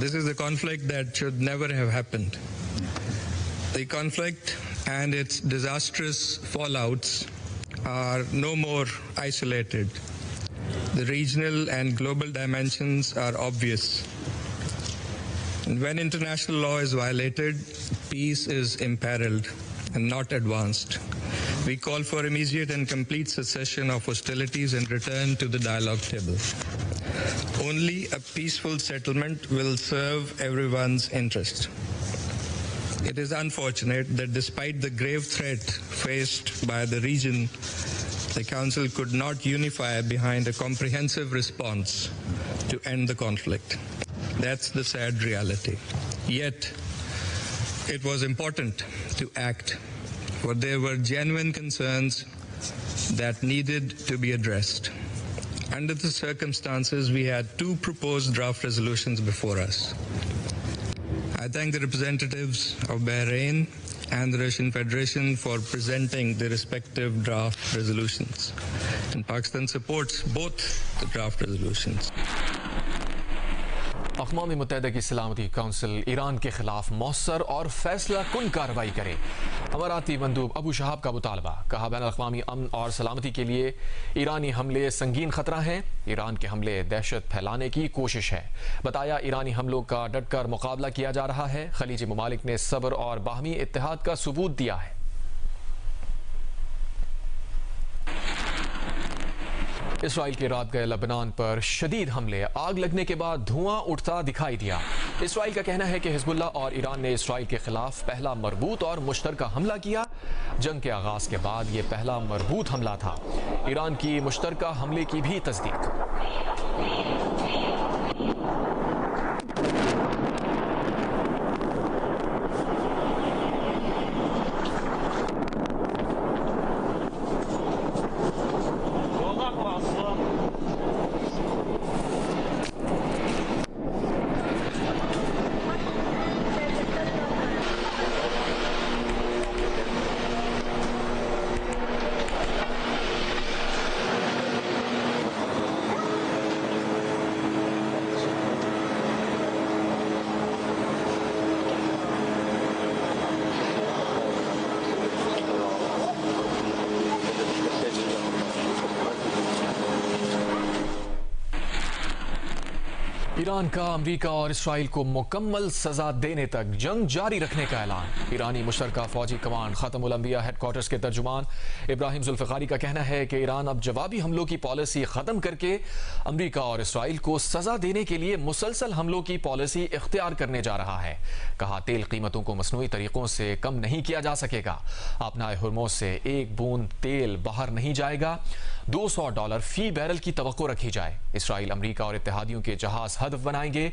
This is a conflict that should never have happened. The conflict and its disastrous fallouts are no more isolated. The regional and global dimensions are obvious. And when international law is violated, peace is imperiled and not advanced. We call for immediate and complete cessation of hostilities and return to the dialogue table. Only a peaceful settlement will serve everyone's interest. It is unfortunate that despite the grave threat faced by the region, the Council could not unify behind a comprehensive response to end the conflict. That's the sad reality. Yet, it was important to act, for there were genuine concerns that needed to be addressed. Under the circumstances, we had 2 proposed draft resolutions before us. I thank the representatives of Bahrain and the Russian Federation for presenting the respective draft resolutions. And Pakistan supports both the draft resolutions. अक़वाम मुत्तहिदा की सलामती council Iran के खिलाफ मौसर और फैसला कुन कार्रवाई करे। अमाराती मंदूब अबू शहाब का मुतालबा, कहा बैन अक़वामी अमन और सलामती के लिए ईरानी हमले संगीन खतरा हैं। ईरान के हमले दहशत फैलाने की कोशिश है। बताया ईरानी हमलों का डटकर मुकाबला किया जा रहा है। खलीजी ममालिक ने सब्र और बाहमी इत्तेहाद का सबूत दिया है। इसराइल के रात गए लबनान पर शदीद हमले, आग लगने के बाद धुआं उठता दिखाई दिया। इसराइल का कहना है कि हिजबुल्लाह और ईरान ने इसराइल के खिलाफ पहला मरबूत और मुश्तरका हमला किया। जंग के आगाज के बाद ये पहला मरबूत हमला था। ईरान की मुश्तरका हमले की भी तस्दीक। ईरान का अमरीका और इसराइल को मुकम्मल सजा देने तक जंग जारी रखने का ऐलान। ईरानी मुश्तरका फौजी कमांड ख़त्मुल अंबिया हेडक्वार्टर्स के तर्जुमान इब्राहिम जुल्फ़िकारी का कहना है कि ईरान अब जवाबी हमलों की पॉलिसी ख़त्म करके अमरीका और इसराइल को सजा देने के लिए मुसलसल हमलों की पॉलिसी इख्तियार करने जा रहा है। कहा, तेल कीमतों को मसनूई तरीकों से कम नहीं किया जा सकेगा। अपना हुर्मुज़ से एक बूंद तेल बाहर नहीं जाएगा। $200 फी बैरल की तवक्को रखी जाए। इसराइल, अमरीका और इत्तेहादियों के जहाज हद हदफ बनाएंगे।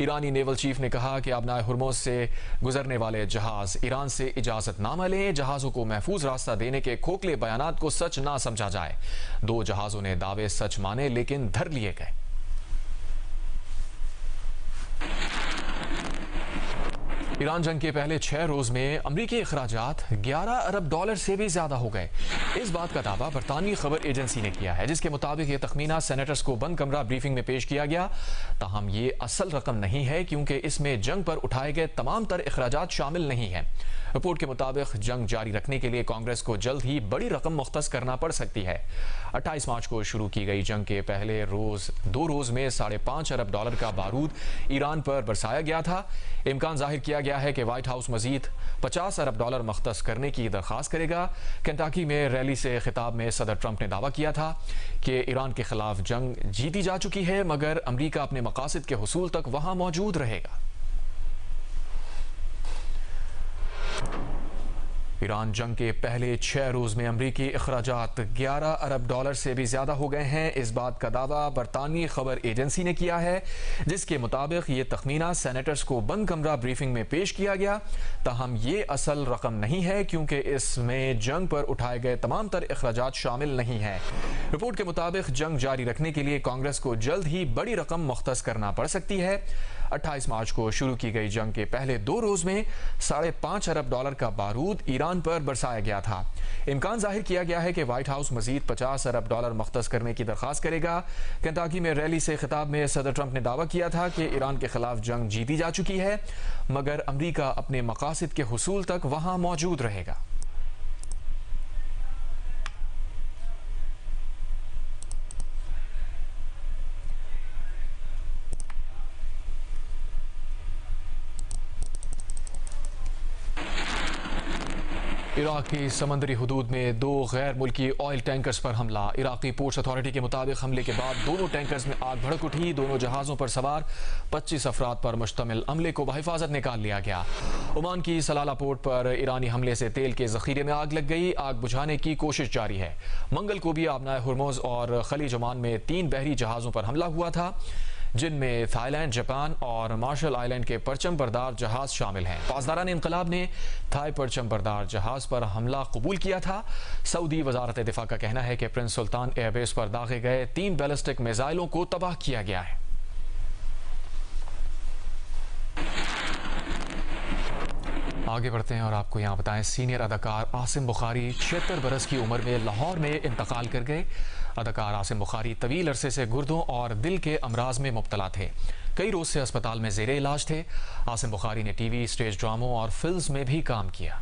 ईरानी नेवल चीफ ने कहा कि अपनाए हुर्मुज़ से गुजरने वाले जहाज ईरान से इजाज़तनामा लें। जहाज़ों को महफूज रास्ता देने के खोखले बयानात को सच ना समझा जाए। 2 जहाज़ों ने दावे सच माने लेकिन धर लिए गए। ईरान जंग के पहले 6 रोज में अमरीकी अखराजात $11 अरब से भी ज्यादा हो गए। इस बात का दावा बरतानवी खबर एजेंसी ने किया है, जिसके मुताबिक ये तखमीना सेनेटर्स को बंद कमरा ब्रीफिंग में पेश किया गया। ताहम ये असल रकम नहीं है क्योंकि इसमें जंग पर उठाए गए तमाम तर अखराजात शामिल नहीं है। रिपोर्ट के मुताबिक जंग जारी रखने के लिए कांग्रेस को जल्द ही बड़ी रकम मुख्तस करना पड़ सकती है। 28 मार्च को शुरू की गई जंग के पहले 2 रोज में $5.5 अरब का बारूद ईरान पर बरसाया गया था। इम्कान जाहिर किया गया है कि व्हाइट हाउस मजीद $50 अरब मुख्तस करने की दरख्वास्त करेगा। केंटाकी में रैली से खिताब में सदर ट्रंप ने दावा किया था कि ईरान के खिलाफ जंग जीती जा चुकी है, मगर अमरीका अपने मकासद के हुसूल तक वहां मौजूद रहेगा। ईरान जंग के पहले 6 रोज में अमरीकी अखराजात $11 अरब से भी ज्यादा हो गए हैं। इस बात का दावा बरतानवी खबर एजेंसी ने किया है, जिसके मुताबिक ये तखमीना सेनेटर्स को बंद कमरा ब्रीफिंग में पेश किया गया। ताहम ये असल रकम नहीं है क्योंकि इसमें जंग पर उठाए गए तमाम तर अखराजात शामिल नहीं हैं। रिपोर्ट के मुताबिक जंग जारी रखने के लिए कांग्रेस को जल्द ही बड़ी रकम मुख्तस करना पड़ सकती है। 28 मार्च को शुरू की गई जंग के पहले 2 रोज में $5.5 अरब का बारूद ईरान पर बरसाया गया था। इम्कान जाहिर किया गया है कि व्हाइट हाउस मजीद $50 अरब मुख्तस करने की दरख्वास्त करेगा। केंटाकी में रैली से खिताब में सदर ट्रंप ने दावा किया था कि ईरान के खिलाफ जंग जीती जा चुकी है, मगर अमरीका अपने मकासद के हुसूल तक वहां मौजूद रहेगा। इराक की समंदरी हुदूद में 2 गैर मुल्की ऑयल टैंकर्स पर हमला। इराकी पोर्ट्स अथॉरिटी के मुताबिक हमले के बाद दोनों टैंकर्स में आग भड़क उठी। दोनों जहाज़ों पर सवार 25 अफराद पर मुश्तमिल अमले को बहिफाजत निकाल लिया गया। ओमान की सलाला पोर्ट पर ईरानी हमले से तेल के जखीरे में आग लग गई। आग बुझाने की कोशिश जारी है। मंगल को भी अपनाए हुर्मुज़ और खलीज ओमान में 3 बहरी जहाज़ों पर हमला हुआ था, जिनमें थाईलैंड, जापान और मार्शल आइलैंड के परचम बरदार जहाज शामिल हैं। पासदारान इनकलाब ने थाई परचम बरदार जहाज पर हमला कबूल किया था। सऊदी वजारत दिफा का कहना है कि प्रिंस सुल्तान एयरबेस पर दागे गए 3 बैलिस्टिक मिसाइलों को तबाह किया गया है। आगे बढ़ते हैं और आपको यहाँ बताएं, सीनियर अदाकार आसिम बुखारी 76 बरस की उम्र में लाहौर में इंतकाल कर गए। अदाकार आसिम बुखारी तवील अरसे से गुर्दों और दिल के अमराज में मुब्तला थे। कई रोज से अस्पताल में ज़ेरे इलाज थे। आसिम बुखारी ने टीवी, स्टेज ड्रामों और फिल्म्स में भी काम किया।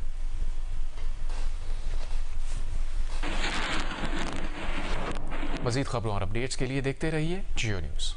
मज़ीद खबरों और अपडेट्स के लिए देखते रहिए जियो न्यूज़।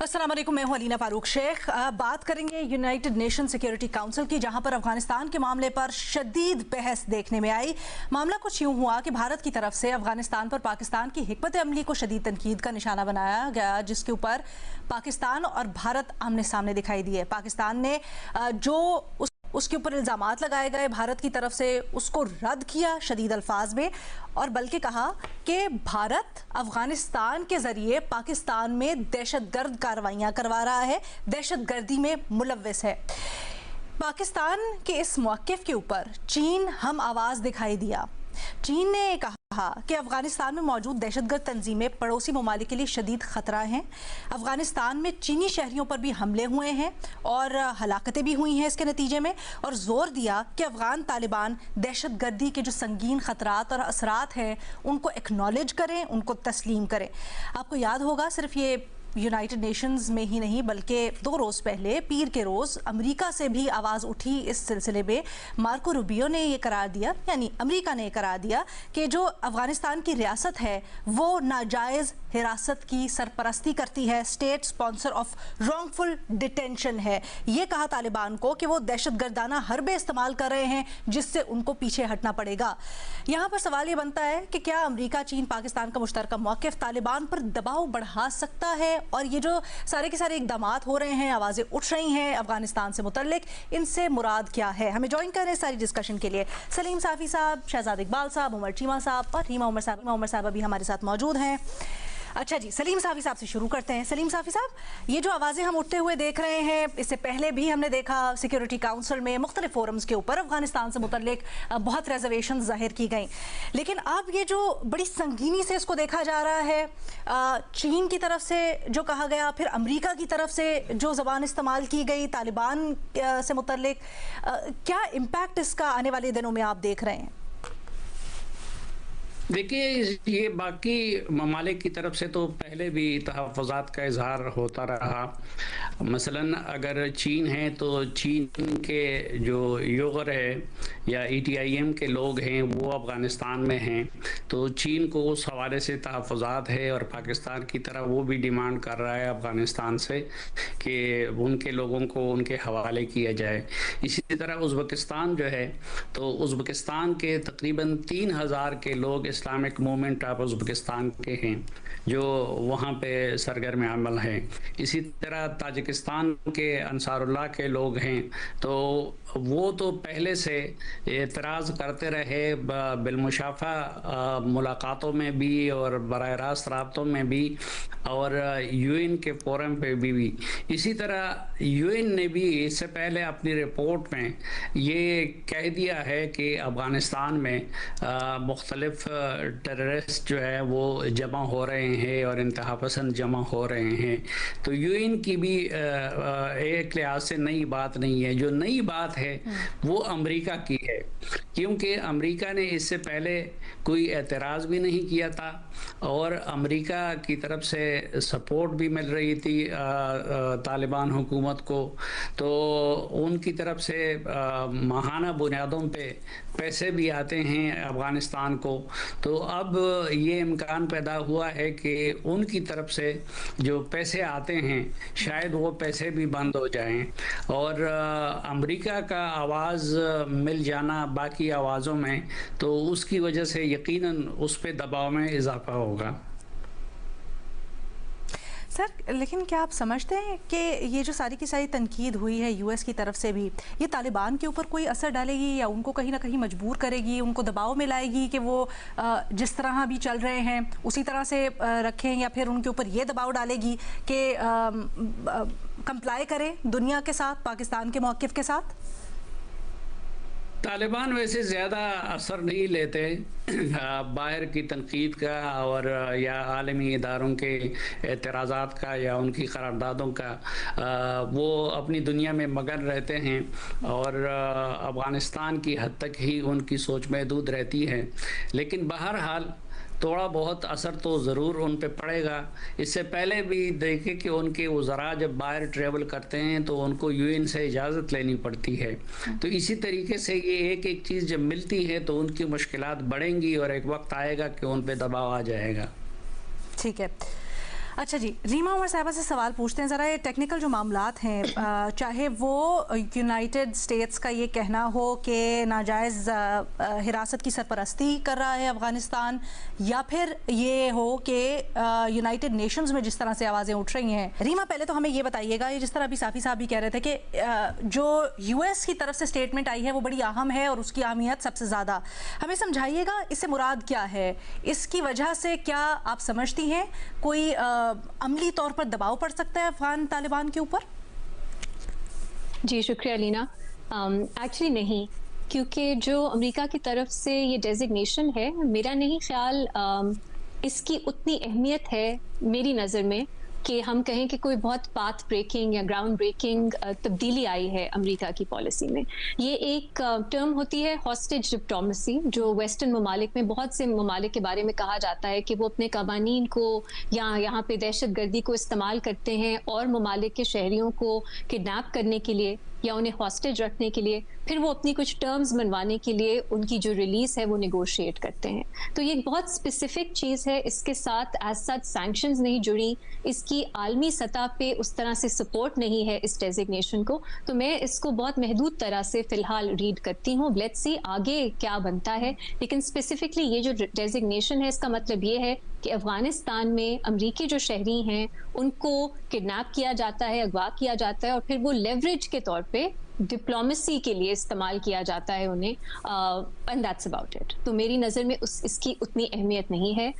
अस्सलाम वालेकुम, मैं हूं अलीना फारूक शेख। बात करेंगे यूनाइटेड नेशन सिक्योरिटी काउंसिल की, जहां पर अफगानिस्तान के मामले पर शदीद बहस देखने में आई। मामला कुछ यूं हुआ कि भारत की तरफ से अफगानिस्तान पर पाकिस्तान की हिकमत अमली को शदीद तनकीद का निशाना बनाया गया, जिसके ऊपर पाकिस्तान और भारत आमने सामने दिखाई दिए। पाकिस्तान ने जो उसके ऊपर इल्ज़ामात लगाए गए भारत की तरफ से, उसको रद्द किया शदीद अल्फाज में, और बल्कि कहा कि भारत अफगानिस्तान के ज़रिए पाकिस्तान में दहशतगर्द कार्रवाइयाँ करवा रहा है, दहशतगर्दी में मुलव्वस है। पाकिस्तान के इस मौक़िफ़ के ऊपर चीन हम आवाज़ दिखाई दिया। चीन ने कहा कि अफगानिस्तान में मौजूद दहशतगर्द तंजीमें पड़ोसी ममालिक के लिए शदीद खतरा हैं। अफगानिस्तान में चीनी शहरियों पर भी हमले हुए हैं और हलाकतें भी हुई हैं इसके नतीजे में, और जोर दिया कि अफगान तालिबान दहशतगर्दी के जो संगीन खतरात और असरात हैं उनको एक्नॉलेज करें, उनको तस्लीम करें। आपको याद होगा सिर्फ ये यूनाइटेड नेशंस में ही नहीं बल्कि 2 रोज़ पहले पीर के रोज़ अमेरिका से भी आवाज़ उठी इस सिलसिले में। मार्को रूबियो ने ये करार दिया, यानी अमेरिका ने करार दिया कि जो अफगानिस्तान की रियासत है वो नाजायज़ हिरासत की सरपरस्ती करती है, state sponsor of wrongful detention है। ये कहा तालिबान को कि वो दहशतगर्दाना हरबे इस्तेमाल कर रहे हैं जिससे उनको पीछे हटना पड़ेगा। यहाँ पर सवाल ये बनता है कि क्या अमेरिका, चीन, पाकिस्तान का मुश्तरका मौक़िफ़ तालिबान पर दबाव बढ़ा सकता है? और ये जो सारे के सारे इक़दामात हो रहे हैं, आवाज़ें उठ रही हैं अफगानिस्तान से मुतल्लिक, इनसे मुराद क्या है? हमें ज्वाइन कर रहे हैं सारी डिस्कशन के लिए सलीम साफ़ी साहब, शहजाद इकबाल साहब, उमर चीमा साहब और रीमा उमर साहब अभी हमारे साथ मौजूद हैं। अच्छा जी, सलीम साफ़ी साहब से शुरू करते हैं। सलीम साफ़ी साहब, ये जो आवाज़ें हम उठते हुए देख रहे हैं, इससे पहले भी हमने देखा सिक्योरिटी काउंसिल में मुख्तलिफ फोरम्स के ऊपर अफगानिस्तान से मुतल्लिक बहुत रिजर्वेशन जाहिर की गई, लेकिन अब ये जो बड़ी संगीनी से इसको देखा जा रहा है, चीन की तरफ से जो कहा गया, फिर अमेरिका की तरफ से जो ज़बान इस्तेमाल की गई तालिबान से मुतल्लिक, क्या इम्पैक्ट इसका आने वाले दिनों में आप देख रहे हैं? देखिए, ये बाकी ममालिक की तरफ से तो पहले भी तहफ़्फ़ुज़ात का इजहार होता रहा। मसलन अगर चीन है तो चीन के जो योगर है या ETIM के लोग हैं वो अफ़गानिस्तान में हैं, तो चीन को उस हवाले से तहफ़्फ़ुज़ात है और पाकिस्तान की तरह वो भी डिमांड कर रहा है अफ़गानिस्तान से कि उनके लोगों को उनके हवाले किया जाए। इसी तरह उज़्बेकिस्तान जो है, तो उज़्बेकिस्तान के तकरीबन 3000 के लोग इस्लामिक मूवमेंट ऑफ उज़्बेकिस्तान के हैं जो वहाँ पे सरगर्म अमल हैं। इसी तरह ताजिकिस्तान के अंसारुल्लाह के लोग हैं, तो वो तो पहले से एतराज़ करते रहे बिलमुशाफ़ा मुलाकातों में भी और बराह रास्त राब्तों में भी और UN के फोरम पे भी। इसी तरह UN ने भी इससे पहले अपनी रिपोर्ट में ये कह दिया है कि अफ़गानिस्तान में मुख्तलिफ टेररिस्ट जो है वो जमा हो रहे हैं और इंतहा पसंद जमा हो रहे हैं। तो UN की भी एक लिहाज से नई बात नहीं है। जो नई बात है वो अमेरिका की है, क्योंकि अमेरिका ने इससे पहले कोई एतराज़ भी नहीं किया था और अमेरिका की तरफ से सपोर्ट भी मिल रही थी तालिबान हुकूमत को, तो उनकी तरफ से माहाना बुनियादों पे पैसे भी आते हैं अफ़गानिस्तान को। तो अब ये इम्कान पैदा हुआ है कि उनकी तरफ से जो पैसे आते हैं शायद वो पैसे भी बंद हो जाएं और अमेरिका का आवाज़ मिल जाना बाकी आवाज़ों में, तो उसकी वजह से यकीनन उस पे दबाव में इजाफा होगा। सर, लेकिन क्या आप समझते हैं कि ये जो सारी की सारी तनकीद हुई है US की तरफ से भी, ये तालिबान के ऊपर कोई असर डालेगी या उनको कहीं ना कहीं मजबूर करेगी, उनको दबाव में लाएगी कि वो जिस तरह अभी चल रहे हैं उसी तरह से रखें, या फिर उनके ऊपर ये दबाव डालेगी कि कंप्लाई करें दुनिया के साथ, पाकिस्तान के मौक़िफ़ के साथ? तालिबान वैसे ज़्यादा असर नहीं लेते बाहर की तनकीद का और या आलमी इदारों के एतराज़ात का या उनकी करारदादों का। वो अपनी दुनिया में मगन रहते हैं और अफ़गानिस्तान की हद तक ही उनकी सोच महदूद रहती है, लेकिन बहरहाल थोड़ा बहुत असर तो ज़रूर उन पे पड़ेगा। इससे पहले भी देखे कि उनके वज़रा जब बाहर ट्रैवल करते हैं तो उनको UN से इजाज़त लेनी पड़ती है। तो इसी तरीके से ये एक एक चीज़ जब मिलती है तो उनकी मुश्किलात बढ़ेंगी और एक वक्त आएगा कि उन पे दबाव आ जाएगा। ठीक है। अच्छा जी, रीमा उमर साहबा से सवाल पूछते हैं। ज़रा ये टेक्निकल जो मामलात हैं, चाहे वो यूनाइटेड स्टेट्स का ये कहना हो कि नाजायज़ हिरासत की सरपरस्ती कर रहा है अफ़गानिस्तान, या फिर ये हो कि यूनाइटेड नेशंस में जिस तरह से आवाज़ें उठ रही हैं। रीमा, पहले तो हमें ये बताइएगा, ये जिस तरह अभी साफ़ी साहब भी कह रहे थे कि जो US की तरफ से स्टेटमेंट आई है वो बड़ी अहम है और उसकी अहमियत सबसे ज़्यादा, हमें समझाइएगा इससे मुराद क्या है? इसकी वजह से क्या आप समझती हैं कोई अमली तौर पर दबाव पड़ सकता है अफगान तालिबान के ऊपर? जी शुक्रिया लीना। एक्चुअली नहीं, क्योंकि जो अमेरिका की तरफ से ये डेजिग्नेशन है, मेरा नहीं ख्याल इसकी उतनी अहमियत है मेरी नज़र में कि हम कहें कि कोई बहुत पाथ ब्रेकिंग या ग्राउंड ब्रेकिंग तब्दीली आई है अमेरिका की पॉलिसी में। ये एक टर्म होती है हॉस्टेज डिप्लोमेसी, जो वेस्टर्न ममालिक में बहुत से ममालिक के बारे में कहा जाता है कि वो अपने कवानीन को या यहाँ पे दहशतगर्दी को इस्तेमाल करते हैं और ममालिक के शहरियों को किडनैप करने के लिए या उन्हें हॉस्टेज रखने के लिए, फिर वो अपनी कुछ टर्म्स मनवाने के लिए उनकी जो रिलीज है वो निगोशिएट करते हैं। तो ये एक बहुत स्पेसिफिक चीज़ है, इसके साथ एज सच सैंक्शंस नहीं जुड़ी, इसकी आलमी सतह पे उस तरह से सपोर्ट नहीं है इस डेजिग्नेशन को। तो मैं इसको बहुत महदूद तरह से फिलहाल रीड करती हूँ। लेट्स सी आगे क्या बनता है, लेकिन स्पेसिफिकली ये जो डेजिग्नेशन है इसका मतलब ये है कि अफगानिस्तान में अमरीकी जो शहरी हैं उनको किडनैप किया जाता है, अगवा किया जाता है और फिर वो लेवरेज के तौर पे डिप्लोमेसी के लिए इस्तेमाल किया जाता है उन्हें, एंड दैट्स अबाउट इट। तो मेरी नज़र में इसकी उतनी अहमियत नहीं है।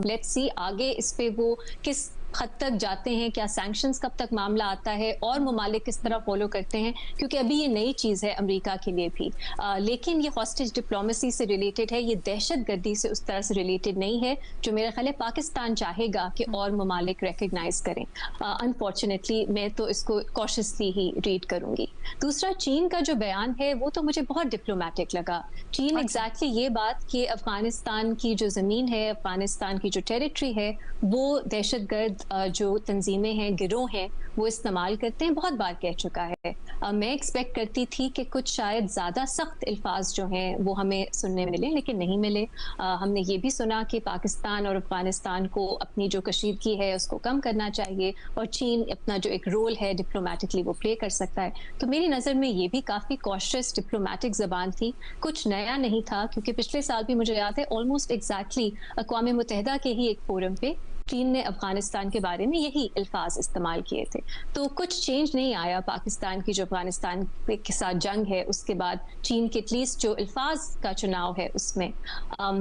लेट्स सी आगे इस पे वो किस हद तक जाते हैं, क्या सैंक्शंस कब तक मामला आता है और ममालिक किस तरह फॉलो करते हैं, क्योंकि अभी ये नई चीज़ है अमेरिका के लिए भी। लेकिन ये हॉस्टेज डिप्लोमेसी से रिलेटेड है, ये दहशतगर्दी से उस तरह से रिलेटेड नहीं है जो मेरा ख्याल है पाकिस्तान चाहेगा कि और ममालिक रिकग्नाइज करें। अनफॉर्चुनेटली मैं तो इसको कॉशियसली ही रीड करूंगी। दूसरा, चीन का जो बयान है वो तो मुझे बहुत डिप्लोमेटिक लगा। चीन एग्जैक्टली ये बात कि अफगानिस्तान की जो ज़मीन है, अफगानिस्तान की जो टेरिटरी है, वो दहशतगर्द जो तंजीमें हैं, गिरोह हैं, वो इस्तेमाल करते हैं, बहुत बार कह चुका है। मैं एक्सपेक्ट करती थी कि कुछ शायद ज़्यादा सख्त अल्फाज जो हैं वो हमें सुनने मिले, लेकिन नहीं मिले। हमने ये भी सुना कि पाकिस्तान और अफगानिस्तान को अपनी जो कशीदगी है उसको कम करना चाहिए और चीन अपना जो एक रोल है डिप्लोमेटिकली वो प्ले कर सकता है। तो मेरी नज़र में ये भी काफ़ी कॉशियस डिप्लोमेटिक ज़बान थी, कुछ नया नहीं था, क्योंकि पिछले साल भी मुझे याद है ऑलमोस्ट एग्जैक्टली अक़वाम मुत्तहिदा के ही एक फोरम पे चीन ने अफगानिस्तान के बारे में यही अल्फाज इस्तेमाल किए थे। तो कुछ चेंज नहीं आया पाकिस्तान की जो अफगानिस्तान के साथ जंग है उसके बाद चीन के एटलीस्ट जो अल्फाज का चुनाव है उसमें।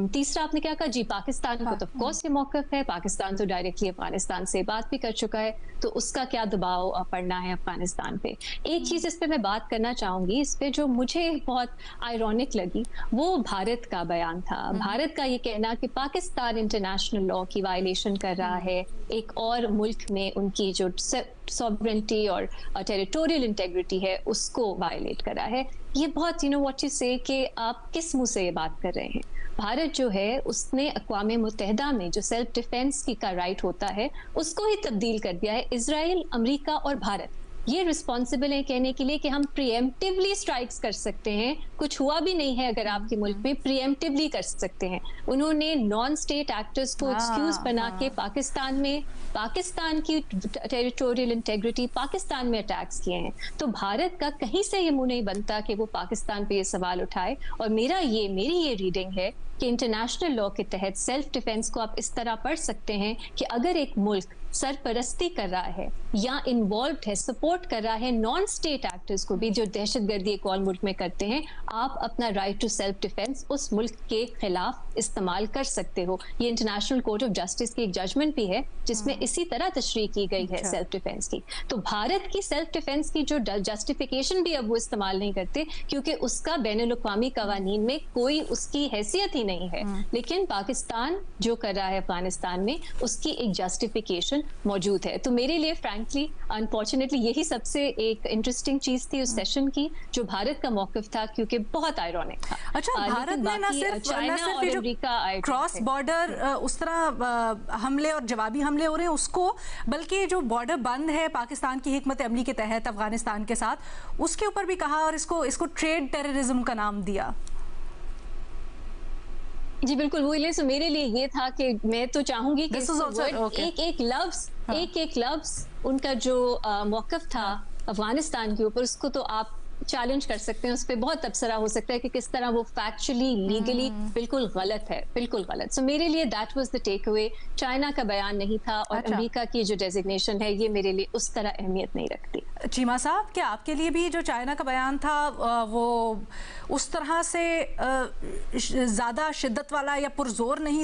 तीसरा आपने क्या कहा जी, पाकिस्तान को तो ऑफ कोर्स ये मौक़िफ़ है, पाकिस्तान तो डायरेक्टली अफगानिस्तान से बात भी कर चुका है, तो उसका क्या दबाव पड़ना है अफगानिस्तान पे। एक चीज़ इस पे मैं बात करना चाहूँगी, इस पे जो मुझे बहुत आयरॉनिक लगी वो भारत का बयान था। भारत का ये कहना कि पाकिस्तान इंटरनेशनल लॉ की वायलेशन कर रहा है, एक और मुल्क में उनकी जो सॉवरेनिटी और टेरिटोरियल इंटेग्रिटी है उसको वायलेट कर रहा है। ये बहुत व्हाट यू से कि आप किस मुंह से ये बात कर रहे हैं। भारत जो है उसने अक़वाम मुत्तहिदा में जो सेल्फ डिफेंस की का राइट होता है उसको ही तब्दील कर दिया है। इजराइल, अमेरिका और भारत ये रिस्पॉन्सिबल है कहने के लिए कि हम प्रीएम्प्टिवली स्ट्राइक्स कर सकते हैं, कुछ हुआ भी नहीं है अगर आपके मुल्क में, प्रीएम्प्टिवली कर सकते हैं। उन्होंने नॉन स्टेट एक्टर्स को एक्सक्यूज बना के पाकिस्तान में पाकिस्तान की टेरिटोरियल इंटेग्रिटी, पाकिस्तान में अटैक्स किए हैं। तो भारत का कहीं से ये मुंह नहीं बनता कि वो पाकिस्तान पे ये सवाल उठाए। और मेरी ये रीडिंग है कि इंटरनेशनल लॉ के तहत सेल्फ डिफेंस को आप इस तरह पढ़ सकते हैं कि अगर एक मुल्क सरपरस्ती कर रहा है या इन्वॉल्व है, सपोर्ट कर रहा है नॉन स्टेट एक्टर्स को भी जो दहशतगर्दी एक और मुल्क में करते हैं, आप अपना राइट टू सेल्फ डिफेंस उस मुल्क के खिलाफ इस्तेमाल कर सकते हो। ये इंटरनेशनल कोर्ट ऑफ जस्टिस की एक जजमेंट भी है जिसमें इसी तरह तशरीह की गई है सेल्फ डिफेंस की। तो भारत की सेल्फ डिफेंस की जो जस्टिफिकेशन भी अब वो इस्तेमाल नहीं करते, क्योंकि उसका बैनुल अक़वामी कवानीन में कोई उसकी हैसियत ही नहीं है। लेकिन पाकिस्तान जो कर रहा है अफगानिस्तान में, उसकी एक जस्टिफिकेशन मौजूद है। तो मेरे लिए फ्रैंकली अनफॉर्चुनेटली यही सबसे एक इंटरेस्टिंग चीज थी उस सेशन की, जो भारत का मौक़िफ़ था, क्योंकि बहुत आयरॉनिक था। अच्छा, भारत ने ना सिर्फ क्रॉस बॉर्डर उस तरह हमले और जवाबी हमले हो रहे हैं उसको, बल्कि जो बॉर्डर बंद है पाकिस्तान की हिकमत अमली के तहत अफगानिस्तान के साथ, उसके ऊपर भी कहा और इसको ट्रेड टेररिज्म का नाम दिया। जी बिल्कुल, वो ले। सो मेरे लिए ये था कि मैं तो चाहूंगी कि एक एक लफ्ज उनका जो मौक़िफ़ था अफगानिस्तान के ऊपर, उसको तो आप चैलेंज कर सकते हैं, उस पर बहुत तबसरा हो सकता है कि किस तरह वो फैक्चुअली लीगली बिल्कुल गलत है, बिल्कुल गलत। सो मेरे लिए that was the take away. China का बयान नहीं था और अमेरिका की जो डेजिग्नेशन है ये मेरे लिए उस तरह अहमियत नहीं रखती। चीमा साहब, क्या आपके लिए भी जो चाइना का बयान था वो उस तरह से ज़्यादा शिद्दत वाला या पुरजोर नहीं